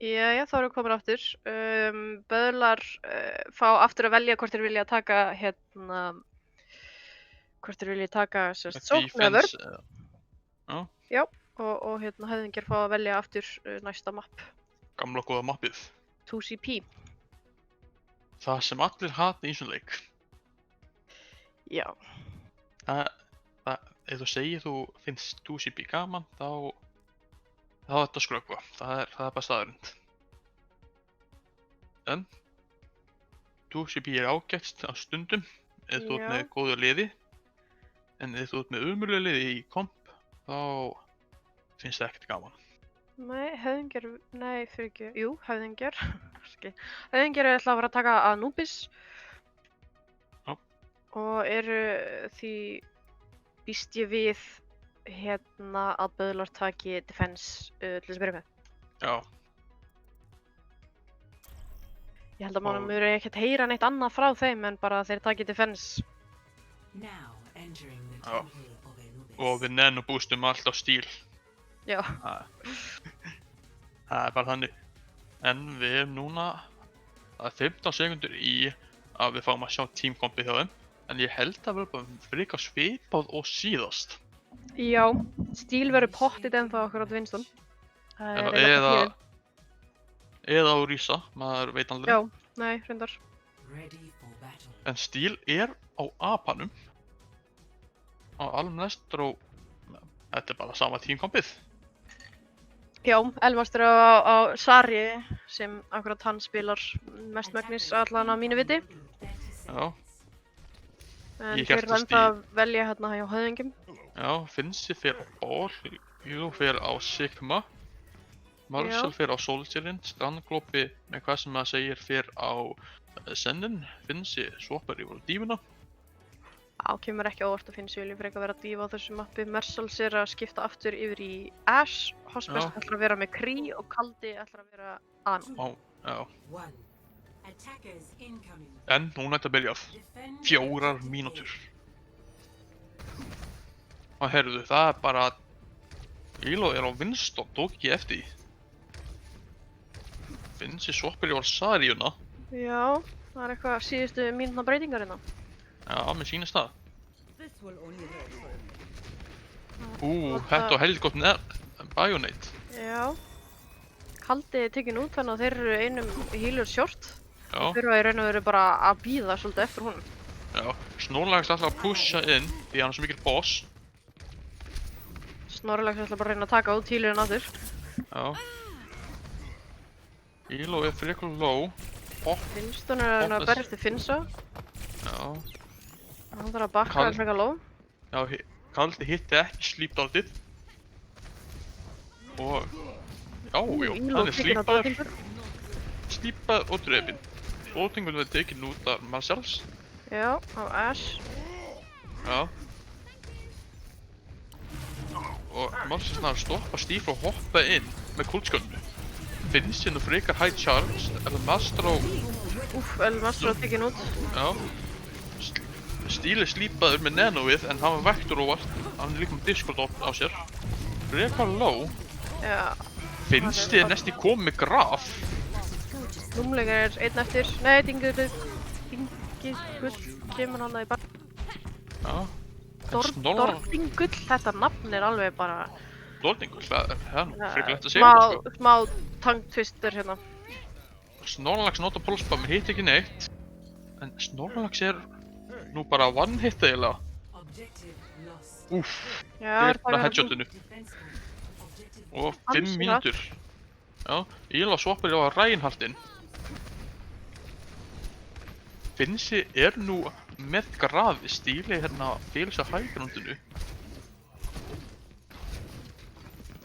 Jæja, þá erum við komin aftur. Böðlar fá aftur að velja hvort þeir vilja taka hvort þeir vilja taka sókn eða vörn. Já, og höfðingjar fá að velja aftur næsta mapp. Gamla góða mappið. 2CP. Það sem allir hata í þessum leik. Já. Ef þú segir þú finnst 2CP gaman, þá er þetta skrökva. Það er bara staðarind. En 2CP er ágætt á stundum ef þú ert með góðu liði. En ef þú ert með umurlega liði í komp, þá finnst það ekkert gaman. Nei, höfðingjar, nei, fyrir ekki, jú, höfðingjar. Höfðingjar ætla að fara að taka Anubis. Já. Og eru því býst ég við að böðlar taki defense til þess að byrja með. Já. Ég held að maður muni ekkert heyra neitt annað frá þeim en bara að þeir taki defense. Now entering the Já. temple of Anubis. Og við nanoboostum allt á stíl. Já. Það er bara þannig. En við erum núna, það er 15 sekundur í að við fáum að sjá teamkompið hjá þeim. En ég held að vera bara frekar svipað og síðast. Já, stíl verður pottið ennþá okkur átt Winston. Eða á Risa, maður veit aldrei. Já, nei, reyndar. Ready for battle. En stíl er á apanum. Á Almnestor og þetta er bara sama teamkompið. Já, Elmastur á Sari sem akkurat hann spilar mestmegnis allan á mínu viti. Já. En Ég þeir hélt eru að ennþá að velja hérna hjá höfðingjum. Já, Finnsi fer á Ball, Jú fer á Sigma, Marshall fer á Soldierinn, Strandglopi með hvað sem maður segir fer á Sennen, Finnsi swappar yfir á Dífuna. Já, kemur ekki óvart að Finnsi vilja frekar vera dífa á þessu mappi. Marshall er að skipta aftur yfir í Ash, Hospes ætlar að vera með Kree og Kaldi ætlar að vera Ana. Já. One. Attackers incoming. En núna er þetta byrjað. 4 mínútur. Og heyrðu, það er bara Elo er á Winston, tók ekki eftir því. Finnsi swappar yfir á Saríuna. Já, það er eitthvað síðustu mínútna breytingar hérna. Já, mér sýnist það. Þetta var heldur gott Bionate. Já. Kaldi er tekin út þannig að þeir eru einum healer short. Já. Þeir eru í raun og veru bara að bíða svolítið eftir honum. Já, Snorlax ætlar að pusha inn því hann er svo mikill boss. Snorlax ætlar bara að reyna að taka út healerinn aftur. Já. Elo er frekar low. Winston er að reyna að berjast til Finsa. Já. Hann þarf að bakka þess frekar low. Já, Kaldi hitti ekki sleepdaldið. Og já, hann er slípaður og drefinn. Flótingur verður tekinn út af Marshalls. Já, á Ash. Já. Og Marshalls náður stoppa Steve og hoppa inn með kultskönnu. Finnst hérna frekar high charge, Elmastro. Elmastro tekinn út. Já. Stíl er slípaður með Nanoið en hann var vektur og hann er líka með Discord á sér. Frekar low. Já. Finnst þið næst í komið með graf. Númleikar er einn eftir. Nei, Dingull kemur hann að í bar. Já. Dordingull, þetta nafn er alveg bara... Dordingull, það er frekar lett að segja þetta sko. Smá tangtwister hérna. Snorlax nota pulsbomb, hitt ekki neitt. En Snorlax er nú bara one hit eiginlega. Úff, það er bara headshotinu. Og 5 mínútur. Já, Elo swappar á Reinhardtinn. Finnsi er nú með grafi, Stíli hérna fyrir sig á hægrundinu.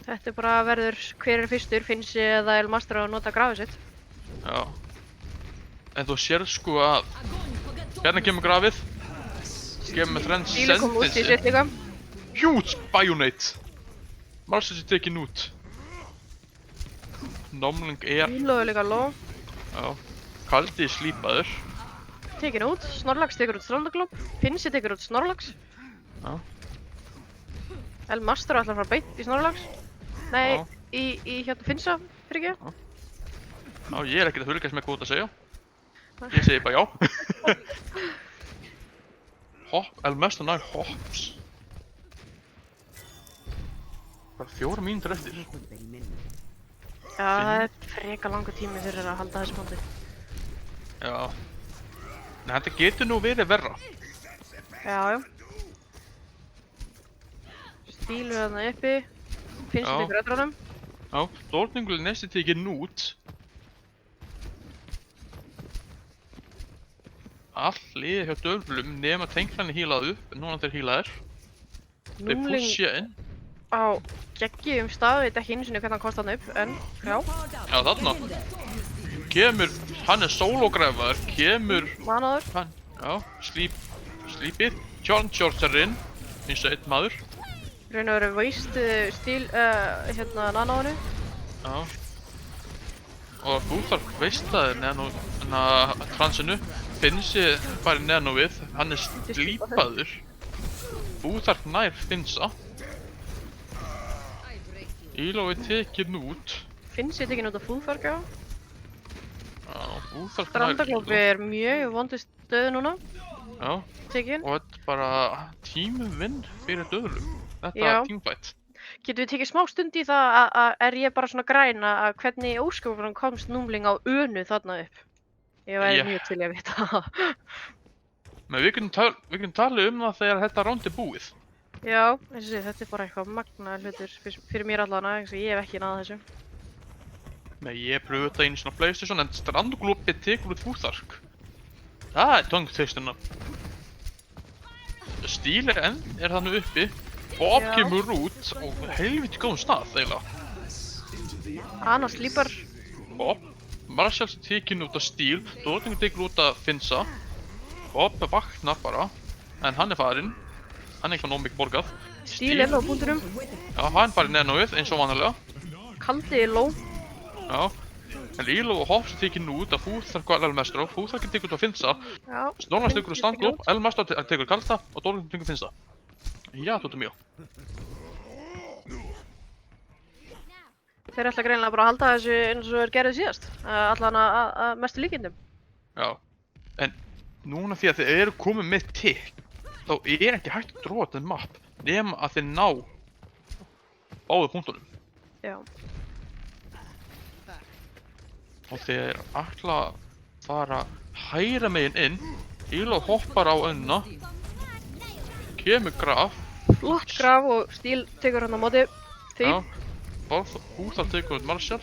Þetta er bara verður hver er fyrstur, Finnsi eða Elmastro að nota grafið sitt. Já. En þú sér sko að hérna kemur grafið. Kemur með þrenn Stíli kom út í sitt líka. Huge Bionate. Marshalls er tekinn út. Nomling er... Elo er líka low. Já. Kaldi er slípaður. Tekinn út. Snorlax tekur út Strandglob. Finnsi tekur út Snorlax. Já. Elmastro ætlar að fara beint í Snorlax. Nei, í hérna Finsa, fyrir ekki. Já, ég er ekkert að fylgjast með hvað þú ert að segja. Ég segi bara já. Mest og nær hops. Bara 4 mínútur eftir. Já, það er freka langur tími fyrir að halda þessu móti. Já. En þetta getur nú verið verra. Já. Stílu þarna uppi. Finnst þetta ykkur öllunum? Já, Dortmungul næsti tekið út. All liðið hjá döflum nema tenglarnir hílað upp, en núna þeir hílaðir. Þeir Númling pushja inn. á geggjum stað, veit ekki einu sinni hvernig hann komst þarna upp, en já. Já, þarna. Kemur, hann er sólógræfaður, kemur Manaður. hann, já, slípið, Chargerinn, eins og einn maður. Raun og veru veist stíl, nanáinu. Já. Og þú þarf veistaði neðan transinu, Finnsi færi neðan við, hann er slípaður. Þú þarf nær Finnsa. Íló er tekinn út. Finnst ég tekinn út af fúðfarga. Já, þú þarf nær Strandaglópi er mjög í vondu stöðu núna. Já, Tekinn. og þetta er bara tímuvinn fyrir döðlum. Þetta Já. er teamfight. Getum við tekið smá stund í það að er ég bara svona græna að hvernig óskapunum komst númling á önu þarna upp? Ég væri mjög til að vita það. Men við getum talið um það þegar þetta round er búið. Já, eins og sé, þetta er bara eitthvað magnaður hlutur fyrir mér allavega, eins og ég hef ekki náð þessu. Men ég pröfu þetta einu svona PlayStation en Strandaglópi tekur út fúrþark. Það er tungþeistuna. Stíl er þannig uppi. Bob Já. kemur út og helviti góðum stað eiginlega. Annars lípar. Bob, Marshall tekinn út af Stíl, Dortmungur tekur út af Finnsa. Bob vaknar bara, en hann er farinn. Hann er eitthvað nóg mikið borgað. Stíl er á búndunum. Já, hann farið neðan á við eins og vanalega. Kaldi er ló. Já. En Íló og Hops tekinn út af Fúþark og Elmestro. Fúþark tekur út af Finnsa. Já. Snorras tekur úr Strandaglóp, Elmestro tekur Kalda og Dortmungur tekur Finnsa. Já, þetta er mjög. Þeir ætla greinilega bara að halda þessu eins og er gerðið síðast. Allan að mestu líkindum. Já. En núna því að þið eru komið með tikk, þá er ekki hægt að dróða þetta map nema að þið ná báðu punktunum. Já. Og þeir ætla að fara hægra megin inn. Íló hoppar á önna. Kemur graf. Flott graf og Stíl tekur hann á móti því. Já. Húþar tekur út Marshall.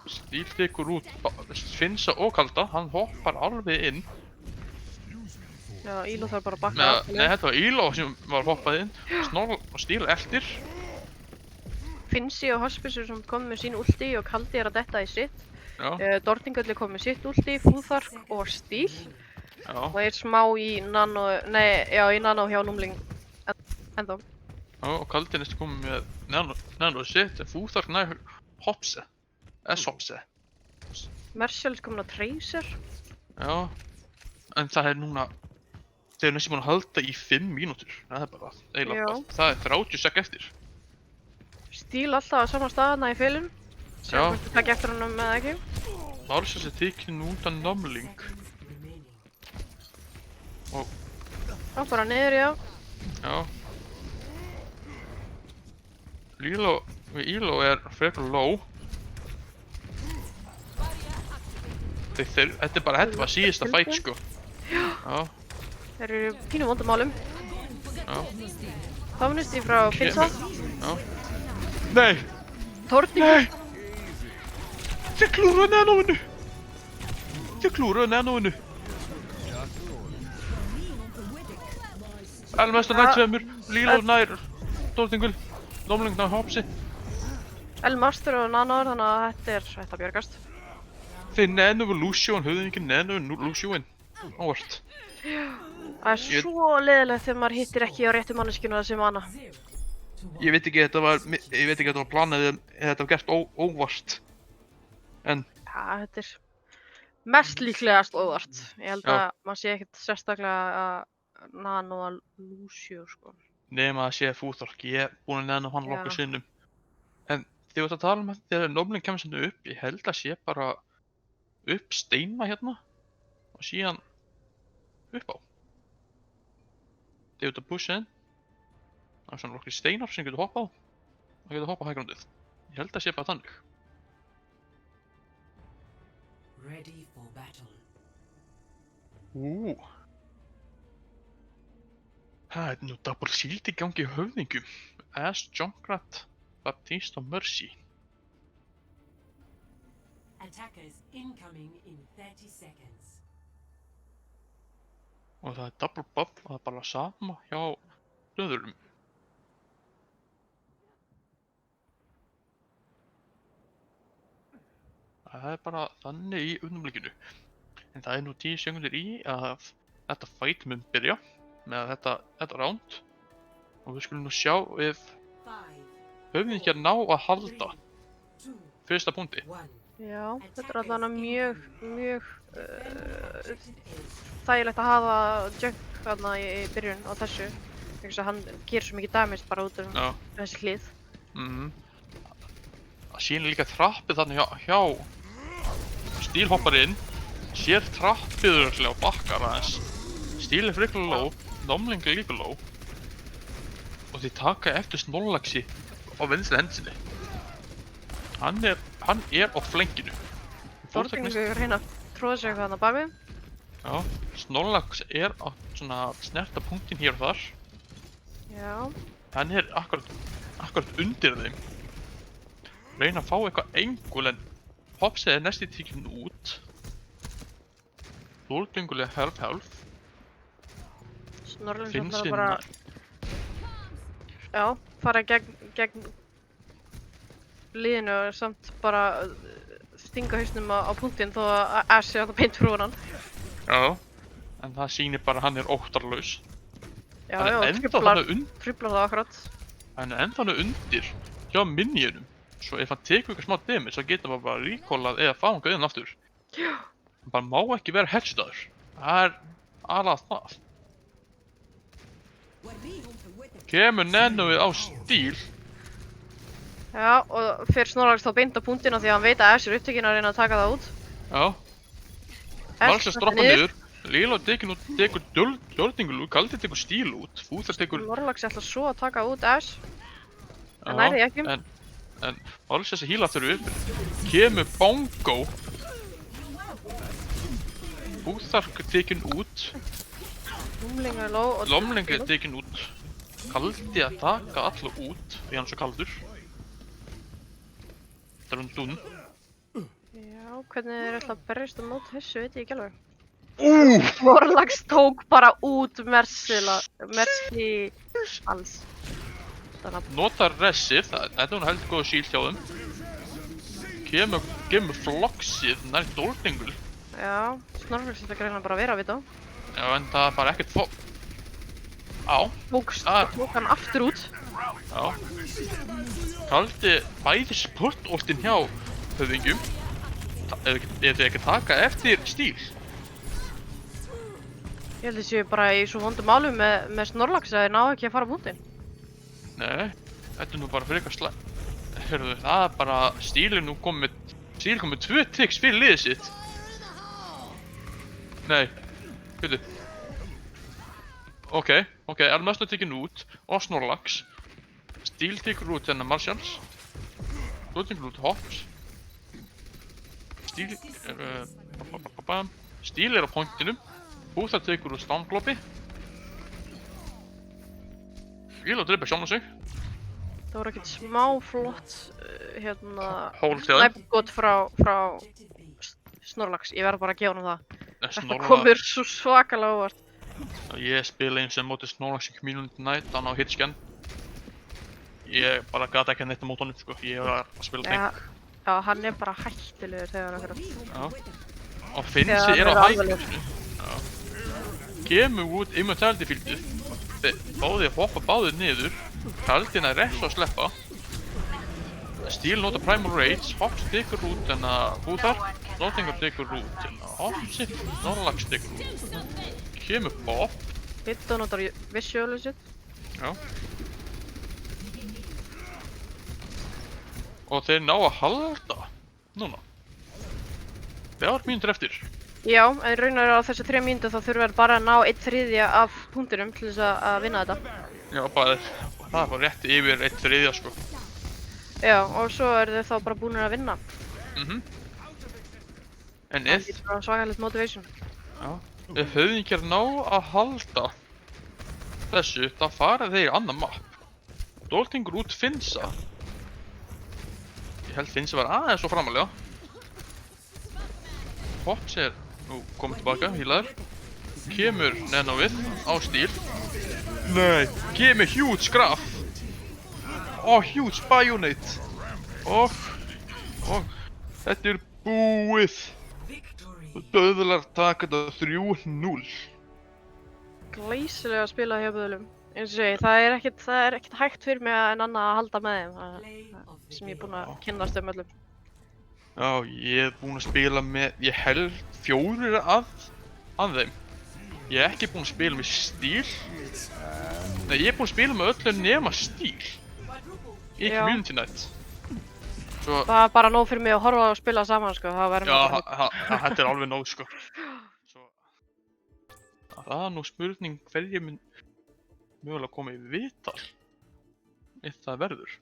Stíl tekur út Finnsa og Kalda. Hann hoppar alveg inn. Já, Íló þarf bara að bakka. Nei, þetta var Íló sem var hoppað inn. Snorra og Stíl eftir. Finnsi og Hospice sem kom með sín ulti og Kaldi er að detta í sitt. Já. Dortingölli kom með sitt ulti, Fúþark og Stíl. Já. Og er smá í nano, í nano hjá númling ennþá. Já, og Kaldi næstu komið með neðan og sitt, en Fúþark nær Hopse. S-Hopse. Marshall er komin á Tracer. Já. En það er núna, þeir eru næstu búin að halda í 5 mínútur. Það er bara, eiginlega Já. bara, það er 30 sekk eftir. Stíl alltaf á sama staðna í fylgum. Já. Sjá hvort það takk eftir honum eða ekki. Marshall er tekinn út af Numling. Og, Já, bara niður, já. já. Íló er frekar low. Þetta var síðasta fight sko. Já. Þeir eru pínu vondumálum. Já. Komnist í frá Finnsa. Já. Nei! Dortingur. Þeir klúruðu neðan á hennu. Elmestro nær tveimur, Líló nær Dortingul, Numling nær Hopsi. Elmaster og Nanoður, þannig að þetta björgast. Þeir neðan við Lucio, hann höfðu ekki neðan við Lucioinn. Óvart. Það er svo leiðilegt þegar maður hittir ekki á réttu manneskinu þessi manna. Ég veit ekki þetta var planið eða þetta var gert óvart. En Já, þetta er mest líklegast óvart. Ég held að maður sé ekkert sérstaklega að Nano að Lucio, sko. nema að sé Fúþark, ég er búinn að neðan á hann nokkuð sinnum. En þið voru að tala um að þegar Nómling kemur sem upp, ég held að sé bara upp steina hérna og síðan upp á. Þið voru að pusha inn. Það er svona nokkri steinar sem getur hoppað og getur hoppað hægrandið. Ég held að sé bara þannig. Ready for battle. Það er nú double shield í gangi í höfðingum. Ash, Junkrat, Baptiste og Mercy. Attackers incoming in 30 seconds. Og það er double buff og það er bara sama hjá hlöðurum. Það er bara þannig í augnablikinu. En það er nú 10 sekundur í að þetta fight mun byrja með þetta round. Og við skulum nú sjá ef 5, höfðingjar ná að halda 2, fyrsta punkti. 1. Já, þetta er allavega mjög Objective is þægilegt að hafa Junk þarna í byrjun á þessu. Þannig að hann gerir svo mikið damage bara út Já. þessi hlið. Það sýnir líka trappið þarna hjá Steel hoppar inn, sér trappið örugglega og bakkar aðeins. Steel er frekar low, Nómling er líka low. Og þið taka eftir Snorlaxi á vinstri hendinni. Hann er á flankinu. Þorfingur reyna að tróða sig eitthvað þarna bakvið. Já, Snorlax er á svona snerta punktinn hér og þar. Já, Hann er akkurat undir þeim. Reyna að fá eitthvað engul en Popsið er næstu tíkinn út. Þóldingul er helf. Snorlax Finnst ætlar bara já, fara gegn liðinu og samt bara stinga hausnum á punktinn þó að Ash sé þarna beint fyrir hann. Já, en það sýnir bara að hann er óttarlaus. Já, Hann er já, ennþá triplar það akkurat. Hann er ennþá undir hjá minionum. Svo ef hann tekur eitthvað smá damage þá getur maður bara recallað eða fangað inn aftur. Já. Hann bara má ekki vera headstaður. Það er alveg það. Kemur Nennuið á Steel. Já, og fer Snorlax þá beint á punktina því að hann veit að Ash er upptekinn að reyna að taka það út. Já. Valsar stroppa niður. Lilo tekur Dördingul út, Galdi tekur Steel út. Fúþar tekur... Snorlax ætlar svo að taka út Ash. En nær því ekki. En alls þessi híla þurru upp. Kemur Bongo. Fúþar tekin út. Lomling er low og... Lomling er tekin út. Kaldi að taka alla út því hann er svo kaldur. Það er dún. Já, hvernig þeir ætla að berjast á mót þessu veit ég ekki alveg. Snorlax tók bara út Mercy alls. Notar resið, þetta er hún heldur góða shield hjá þeim. Kemur Floxið nær Dördingul. Já, Snorlax ætla greina bara að vera við þá. Já, en það er bara ekkert Á. Tók hann aftur út. Já. Kaldi bæði sportoltinn hjá höfðingjum. Ef þið ekki taka eftir Steel. Ég held að séu bara í svo vondum málum með Snorlax að þeir ná ekki að fara á punktinn. Nei, þetta er nú bara frekar slæm. Hörðu, það er bara Steel er nú komið 2 tricks fyrir liðið sitt. Nei, veitu. Ok, Elmastur tekin út og Snorlax. Steel tekur út hennar Marshals. Þú tekur út Hops. Steel er á pointinum. Fúþar tekur út Stormglobi. Lilo dreipir sjálfan sig. Það voru ekkert smá flott Hólfþjáðin. snæpgott frá Snorlax. Ég verð bara að gefa honum það. Þetta Snorlax. komur svo svakalega óvart. Ég spila eins sem móti Snorlax í Community Night, hann á hitscan. Ég bara gata ekki að neitt á mót honum, sko. Ég var að spila tank. Já, hann er bara hættulegur þegar hann Já. Og Finnsi er á hækkunni. Já. Kemur út Immortality fieldið. Báðir hoppa báðir niður. Kaldina er rétt svo að sleppa. Steel nota Primal Rage. Hops tekur út hennar Fúþar. Dördingur tekur út hennar Hopsi. Snorlax tekur út. Kemur Bob. Hitto notar Visualicet. Já. Og þeir ná að halda núna. 3 mínútur eftir. Já, en raunar á þessu 3 mínútur þá þurfa þeir bara að ná 1/3 af punktinum til þess að vinna þetta. Já, bara það er bara rétt yfir 1/3 sko. Já, og svo eru þeir þá bara búin að vinna. En Það er bara svakalegt motivation. ef höfðingjar ná að halda þessu, þá fara þeir í annan mapp. Doltingur út Finsa. Ég held Finsa var aðeins svo framalega. Fox er nú komið tilbaka, hílaður. Kemur Neno við á stíl. Nei, kemur huge graf. Huge Bionate. Og þetta er búið. Victory. Böðlar taka þetta 3-0. Glæsilega að spila hjá böðlum. Eins og segi, það er ekkert hægt fyrir mig en annað að halda með þeim. Play of the Sem ég er game. búin að kynnast öllum. Já, ég er búinn að spila með, ég held 4 af þeim. Ég er ekki búinn að spila með stíl. Nei, ég er búinn að spila með öllu nema stíl. Í Já. Community Night. Svo, Það er bara nóg fyrir mig að horfa og spila saman, sko. Það verður já, maður bara... þetta er alveg nóg, sko. Svo, það er nú spurning hverjir mun mögulega koma í viðtal. Ef það verður.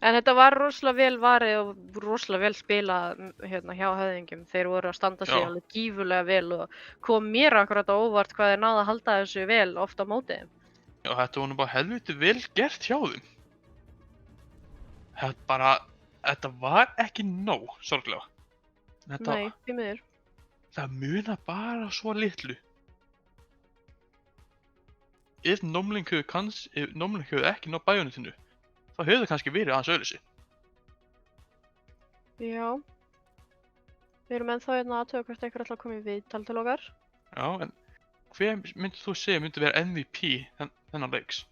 En þetta var rosalega vel varið og rosalega vel spilað hérna hjá höfðingjum. Þeir voru að standa sig Já. alveg gífurlega vel og kom mér akkurat á óvart hvað þeir náðu að halda þessu vel oft á móti þeim. Já, þetta var nú bara helviti vel gert hjá þeim. Þetta var ekki nóg, sorglega. Nei, því miður. Það munar bara svo litlu. Ef Nómling hefur ekki náð Bionitinu, þá hefur það kannski verið aðeins öðruvísi. Já. Við erum ennþá hérna að aðtöga hvert eitthvað alltaf komið viðtal til okkar. Já, en hver myndir þú segja myndi vera MVP þennan leiks?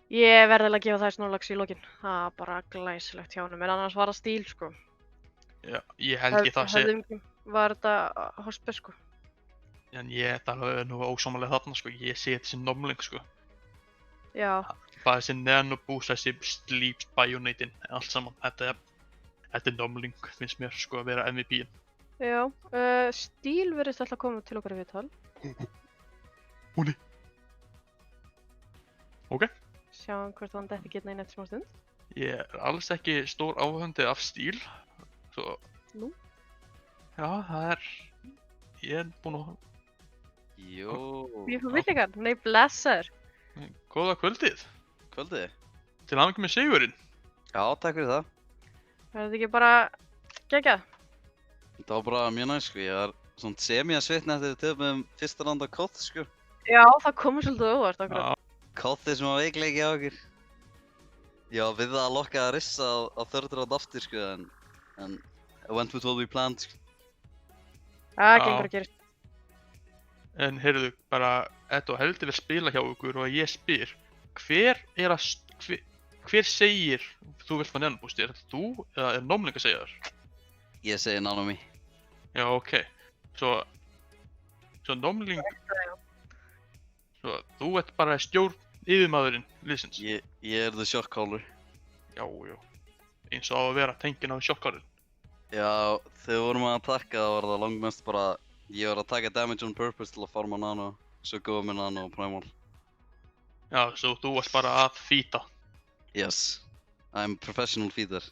Ég verði að gefa það Snorlax í lokin. Það er bara glæsilegt hjá honum, en annars var það stíl, sko. Já, ég held ekki það að segja, Höfðingjum var þetta hospe, sko. en ég það er nú ósámalega þarna, sko. Ég sé þetta sem Nómling, sko. Já. Bara þessi Nanoboost, þessi Sleep Bionatin, allt saman. Þetta er Nómling, finnst mér, sko, að vera MVP-in. Já. Stíl verðist alltaf koma til okkar í viðtal. Húni. Ok. Sjáum hvort hann detti getna inn eftir smá stund. Ég er alls ekki stór áhugandi af stíl, svo... Nú? Já, ég er búinn að... Jó, Við fórum villingar. Nei, blessaður. Góða kvöldið. kvöldið. Til hamingju með sigurinn. Já, takk fyrir það. Er þetta ekki bara geggjað? Það var bara mjög næst, sko. Ég var svona semi-svitni eftir við töfum fyrsta randa Koth, sko. Já, það komur svolítið óvart akkurat. Kothið sem var veikleiki á okkur. Já, við það að lokka að rissa á third round aftur, sko, en it went with what we planned, sko. Það Já. gengur að gerist. En heyrðu, bara, þetta var heldur vel spila hjá ykkur og ég spyr, hver segir þú vilt fá Nanoboost? Er þetta þú eða er Nómling að segja þér? Ég segi Nanomi. Já, ok. Svo Nómling, svo þú ert bara stjórn yfirmaðurinn liðsins. Ég er the shot caller. Já, eins og á að vera tengin á shotcallin. Já, þegar við vorum að takka það var það langmest bara, ég var að taka damage on purpose til að farma Nano, svo góða með Nano og Primal. Já, svo þú varst bara að fýta. Yes, I'm professional feeder.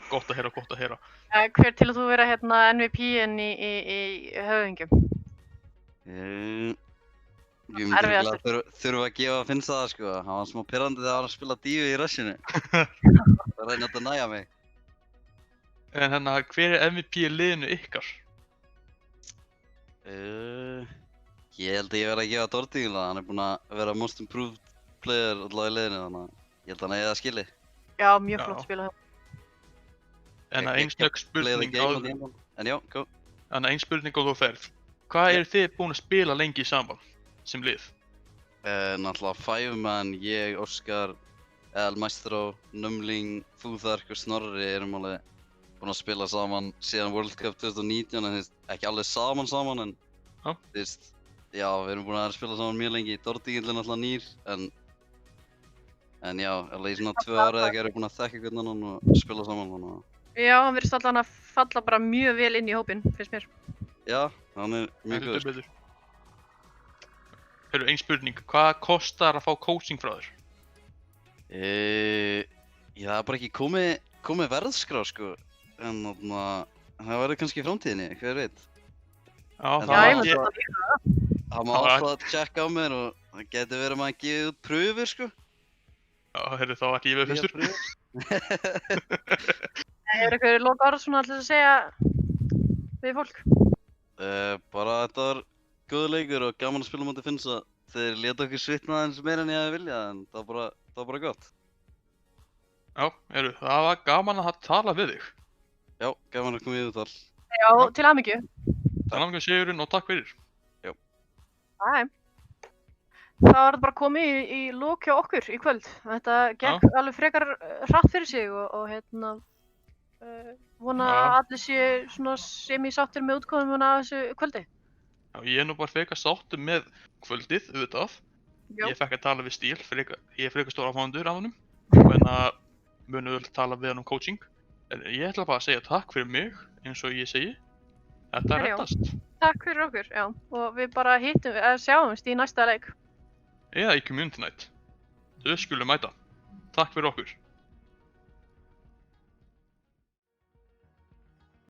Gott að heyra. Hver til að þú vera hérna MVP-in í höfðingjum? Ég myndi örugglega þurfa að gefa Finsa það, sko. Hann var smá pirrandi þegar hann var að spila díu í rushinu. Það reyndi að næja mig. En hérna, hver er MVP í liðinu ykkar? Ég held að ég verði að gefa Dortingula. Hann er búinn að vera most improved player allavega í liðinu, þannig að ég held að hann eigi það skilið. Já, mjög Já. flott spila það. En að einstök spurning áður. En já, go. En að ein spurning á þú ferð. Hvað eru þið búin að spila lengi saman sem lið? Náttúrulega 5 man, ég, Óskar, El Maestro, Numling, Fúðark og Snorri erum alveg búin að spila saman síðan World Cup 2019, en þú veist, ekki alveg saman, en Já. þú veist, já, við erum búin að spila saman mjög lengi. Dortingil er náttúrulega nýr, En já, alveg í svona 2 ára eða ekki erum við búin að þekka hvern annan og spila saman, þannig að... Já, hann virðist allan að falla bara mjög vel inn í hópinn, finnst mér. Já, hann er mjög góður. Betur. Heyrðu, ein spurning, hvað kostar að fá coaching frá þér? Já, það er bara ekki komið verðskrá, sko. En það verður kannski í framtíðinni, hver veit. Já, En Já, ég var myndi ekki... það líka. Það má Já, alltaf tjekka á mér og það getur verið að maður gefið út pröfur, sko. Já, heyrðu, þá ætti ég við fyrstur. Er eitthvað loka orð svona til að segja við fólk? Bara þetta var góður leikur og gaman að spila mútið Finnsa. Þeir létu okkur svitna aðeins meira en ég hefði viljað, en það var bara gott. Já, heyrðu, það var gaman að tala við þig. Já, gaman að koma í úttal. Já, til hamingju. Þannig að sigurinn og takk fyrir. Æ. Það var bara komið í lok hjá okkur í kvöld. Þetta gekk alveg frekar hratt fyrir sig og vona Já. að allir séu svona semi-sáttir með útkomuna af þessu kvöldi. Já, ég er nú bara frekar sáttur með kvöldið, auðvitað. Já. Ég fekk að tala við Stíl, ég er frekar stór áfangandur af honum. En að munu vel tala við hann um coaching. En ég ætla bara að segja takk fyrir mig, eins og ég segi. Þetta Já. reddast. Takk fyrir okkur, já. Og við bara sjáumst í næsta leik. Eða í Community Night. Þau skulum mæta. Takk fyrir okkur.